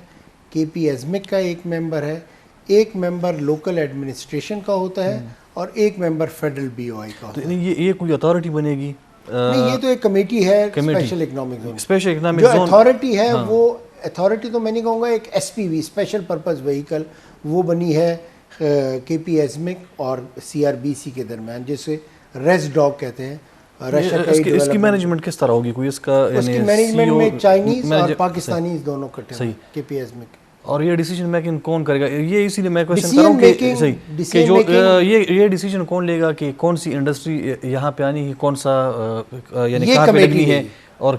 KPASMIC کا ایک ممبر ہے, ایک ممبر لوکل ایڈمنسٹریشن کا ہوتا ہے اور ایک ممبر فیڈرل BOI کا ہوتا ہے. یہ کوئی اتھارٹی بنے گی؟ نہیں, یہ تو ایک کمیٹی ہے special economic zone. Special economic جو زون اتھارٹی ہے وہ اتھارٹی تو میں نہیں کہوں گا, ایک SPV اسپیشل پرپز وہیکل وہ بنی ہے KPASMIC اور CRBC کے درمیان, جسے ریس ڈاگ کہتے ہیں. اس کی مینجمنٹ کس طرح ہوگی؟ کوئی اس کا مینجمنٹ میں چائنیز اور پاکستانی دونوں اکٹھے ہیں KPASMIC. اور یہ ڈیسیجن میکنگ کون کرے گا؟ یہ اسی لیے میں کوشچن کر رہا ہوں کہ صحیح کہ جو یہ ڈیسیجن کون لے گا کہ کون سی انڈسٹری یہاں پہ آنی ہے, کون سا یعنی کہاں پہ لگنی ہے, اور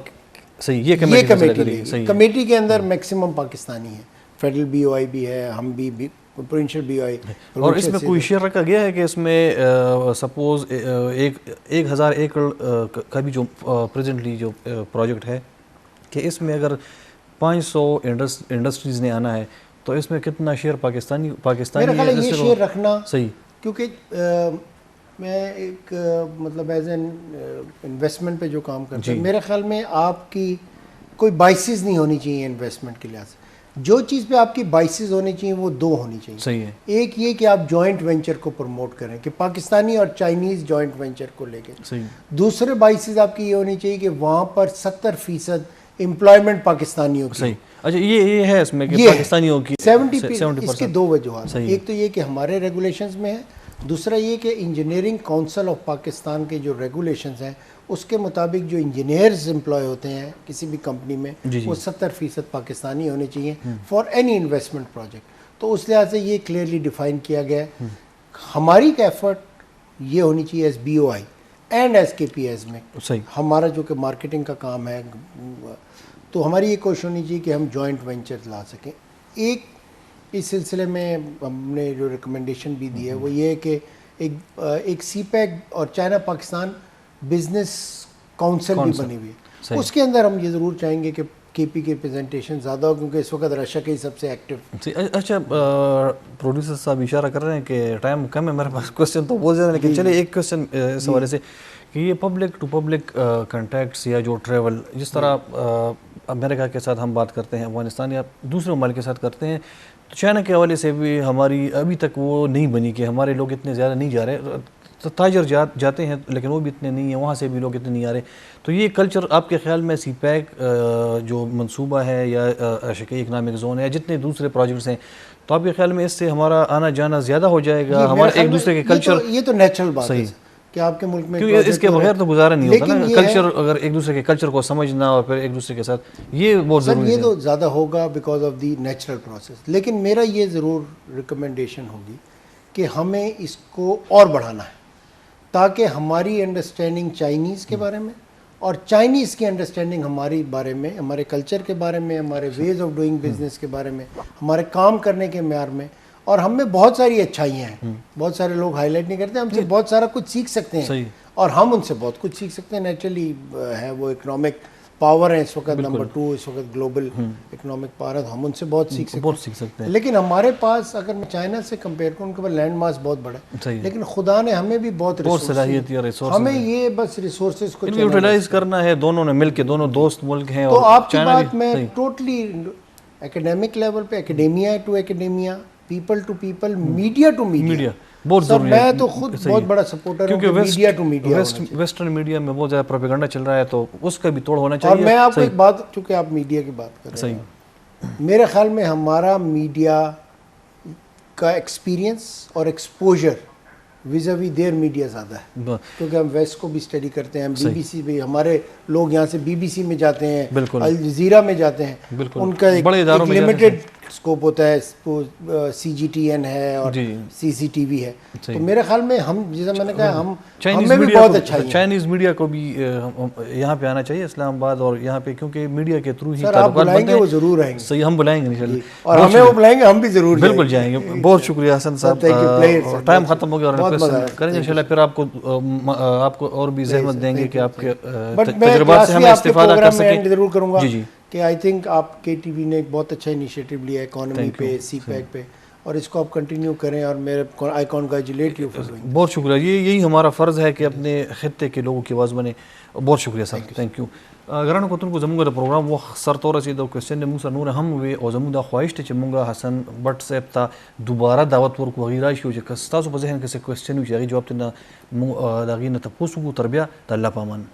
صحیح یہ کمیٹی کمیٹی کے اندر میکسیمم پاکستانی ہے. فیڈرل BOI بھی ہے, ہم بھی پروونشل BOI. اور اس میں کوئی شیئر رکھا گیا ہے کہ اس میں سپوز 1000 ایکڑ کا بھی جو پریزنٹلی جو پروجیکٹ ہے کہ اس میں اگر 500 انڈسٹریز نے آنا ہے تو اس میں کتنا شیئر پاکستانی میرا خیال ہے یہ شیئر رکھنا صحیح, کیونکہ میں ایک مطلب ایز این انویسٹمنٹ پہ جو کام کرتا ہوں, میرے خیال میں آپ کی کوئی بائسز نہیں ہونی چاہیے انویسٹمنٹ کے لحاظ سے. جو چیز پہ آپ کی بائسز ہونی چاہیے وہ 2 ہونی چاہیے. صحیح ہے. ایک یہ کہ آپ جوائنٹ وینچر کو پروموٹ کریں کہ پاکستانی اور چائنیز جوائنٹ وینچر کو لے کے. دوسرے بائسز آپ کی یہ ہونی چاہیے کہ وہاں پر 70% امپلائمنٹ پاکستانیوں کی. صحیح. اچھا یہ ہے اس میں کہ پاکستانیوں کی 70%. اس کے 2 وجوہات. ایک تو یہ کہ ہمارے ریگولیشنز میں ہے, دوسرا یہ کہ انجینئرنگ کونسل آف پاکستان کے جو ریگولیشنز ہیں اس کے مطابق جو انجینئرز امپلائی ہوتے ہیں کسی بھی کمپنی میں وہ 70% پاکستانی ہونے چاہیے فار اینی انویسٹمنٹ پروجیکٹ. تو اس لحاظ سے یہ کلیئرلی ڈیفائن کیا گیا ہے. ہماری ایفرٹ یہ ہونی چاہیے as BOI and as KPASMIC. ہمارا جو کہ مارکیٹنگ کا کام ہے تو ہماری یہ کوشش ہونی چاہیے کہ ہم جوائنٹ وینچر لا سکیں. ایک اس سلسلے میں ہم نے جو ریکمنڈیشن بھی دی ہے وہ یہ ہے کہ ایک CPEC اور چائنا پاکستان بزنس کونسل بھی بنی ہوئی ہے. اس کے اندر ہم یہ ضرور چاہیں گے کہ KP کی ریپرزنٹیشن زیادہ ہو, کیونکہ اس وقت رشیا کا ہی سب سے ایکٹیو. اچھا پروڈیوسر صاحب اشارہ کر رہے ہیں کہ ٹائم کم ہے میرے پاس, کوشچن تو بہت زیادہ ہے, لیکن چلے ایک کوشچن اس حوالے سے کہ یہ پبلک ٹو پبلک کنٹیکٹس یا جو ٹریول جس طرح امریکہ کے ساتھ ہم بات کرتے ہیں, افغانستان یا دوسرے ممالک کے ساتھ کرتے ہیں, تو چائنا کے حوالے سے بھی ہماری ابھی تک وہ نہیں بنی کہ ہمارے لوگ اتنے زیادہ نہیں جا رہے. تاجر جاتے ہیں لیکن وہ بھی اتنے نہیں ہیں, وہاں سے بھی لوگ اتنے نہیں آ رہے. تو یہ کلچر آپ کے خیال میں سی پیک جو منصوبہ ہے یا شکی اکنامک زون ہے, جتنے دوسرے پروجیکٹس ہیں, تو آپ کے خیال میں اس سے ہمارا آنا جانا زیادہ ہو جائے گا, ہمارے ایک دوسرے کے کلچر, یہ تو نیچرل بات ہے کہ آپ کے ملک میں کیونکہ اس کے بغیر تو گزارا نہیں ہوتا نا, کلچر اگر ایک دوسرے کے کلچر کو سمجھنا اور پھر ایک دوسرے کے ساتھ, یہ بہت ضروری ہے. یہ تو زیادہ ہوگا because of the natural process, لیکن میرا یہ ضرور ریکمنڈیشن ہوگی کہ ہمیں اس کو اور بڑھانا ہے تاکہ ہماری انڈرسٹینڈنگ چائنیز کے بارے میں اور چائنیز کی انڈرسٹینڈنگ ہماری بارے میں, ہمارے کلچر کے بارے میں, ہمارے ویز آف ڈوئنگ بزنس کے بارے میں, ہمارے کام کرنے کے معیار میں, اور ہم میں بہت ساری اچھائیاں ہیں, بہت سارے لوگ ہائی لائٹ نہیں کرتے, ہم سے بہت سارا کچھ سیکھ سکتے ہیں اور ہم ان سے بہت کچھ سیکھ سکتے ہیں. نیچرلی ہے وہ اکنامک پاور ہے اس وقت نمبر 2 اس وقت گلوبل اکنامک پاور ہے, ہم ان سے بہت سیکھ سکتے ہیں. لیکن ہمارے پاس اگر میں چائنا سے کمپیئر کروں, ان کے پاس لینڈ ماس بہت بڑا ہے, لیکن خدا نے ہمیں بھی بہت ریسورسز, ہمیں یہ بس ریسورسز کو یوٹیلائز کرنا ہے, دونوں نے مل کے, دونوں دوست ملک ہیں. تو آپ کی بات میں ٹوٹلی اکیڈیمک لیول پہ, academia to academia, people to people, media to media بہت ضروری ہے. میں تو خود بہت بڑا سپورٹر ہوں کہ media to media, western media میں بہت زیادہ پروپیگنڈا چل رہا ہے, تو اس کا بھی توڑ ہونا چاہیے. اور میں آپ کو ایک بات, چونکہ آپ میڈیا کی بات کر رہے ہیں, میرے خیال میں ہمارا میڈیا کا ایکسپیرینس اور ایکسپوجر ویزاوی دیر میڈیا زیادہ ہے, کیونکہ ہم ویسٹ کو بھی اسٹڈی کرتے ہیں, ہم بی بی سی بھی, ہمارے لوگ یہاں سے بی بی سی میں جاتے ہیں, الجزیرہ میں جاتے ہیں, ان کا ایک لمیٹڈ اسکوپ ہوتا ہے, سی جی ٹی این ہے اور سی سی ٹی وی ہے. تو میرے خیال میں ہم, جیسا میں نے کہا, ہم میں بھی بہت اچھا ہے. چائنیز میڈیا کو بھی یہاں پہ آنا چاہیے اسلام آباد, اور یہاں پہ کیونکہ میڈیا کے تھرو ہی تعلقات بنتے ہیں. وہ ضرور آئیں گے, صحیح, ہم بلائیں گے انشاءاللہ, اور ہمیں وہ بلائیں گے, ہم بھی ضرور بالکل جائیں گے. بہت شکریہ حسن صاحب, ٹائم ختم ہو گیا اور کریں گے انشاءاللہ, پھر آپ کو اور بھی زحمت دیں گے کہ آپ کے تجربات سے ہمیں استفادہ کر سکیں. ضرور کروں گا کہ آئی تھنک آپ کے ٹی وی نے ایک بہت اچھا انیشیٹو لیا ہے اکانومی پہ, سی پیک پہ, اور اس کو آپ کنٹینیو کریں, اور میرے آئی کانگریچولیٹ یو فار ڈوئنگ. بہت شکریہ, یہی ہمارا فرض ہے کہ اپنے خطے کے لوگوں کی آواز بنے. بہت شکریہ صاحب, تھینک یو. گرانو کتن کو زمونږ د پروګرام وخت سر ته ورسېد او کوېسچن یې موږ سره نور هم وې, او زموږ دا خواهش دی چې موږ حسن بټ صاحب ته دوباره دعوت ورکړو, هغې راشي او چې که ستاسو په ذهن کې څه کوېسچن وي چې هغې جواب ترې نه د هغې نه تپوس وکړو, تر بیا د الله په امان.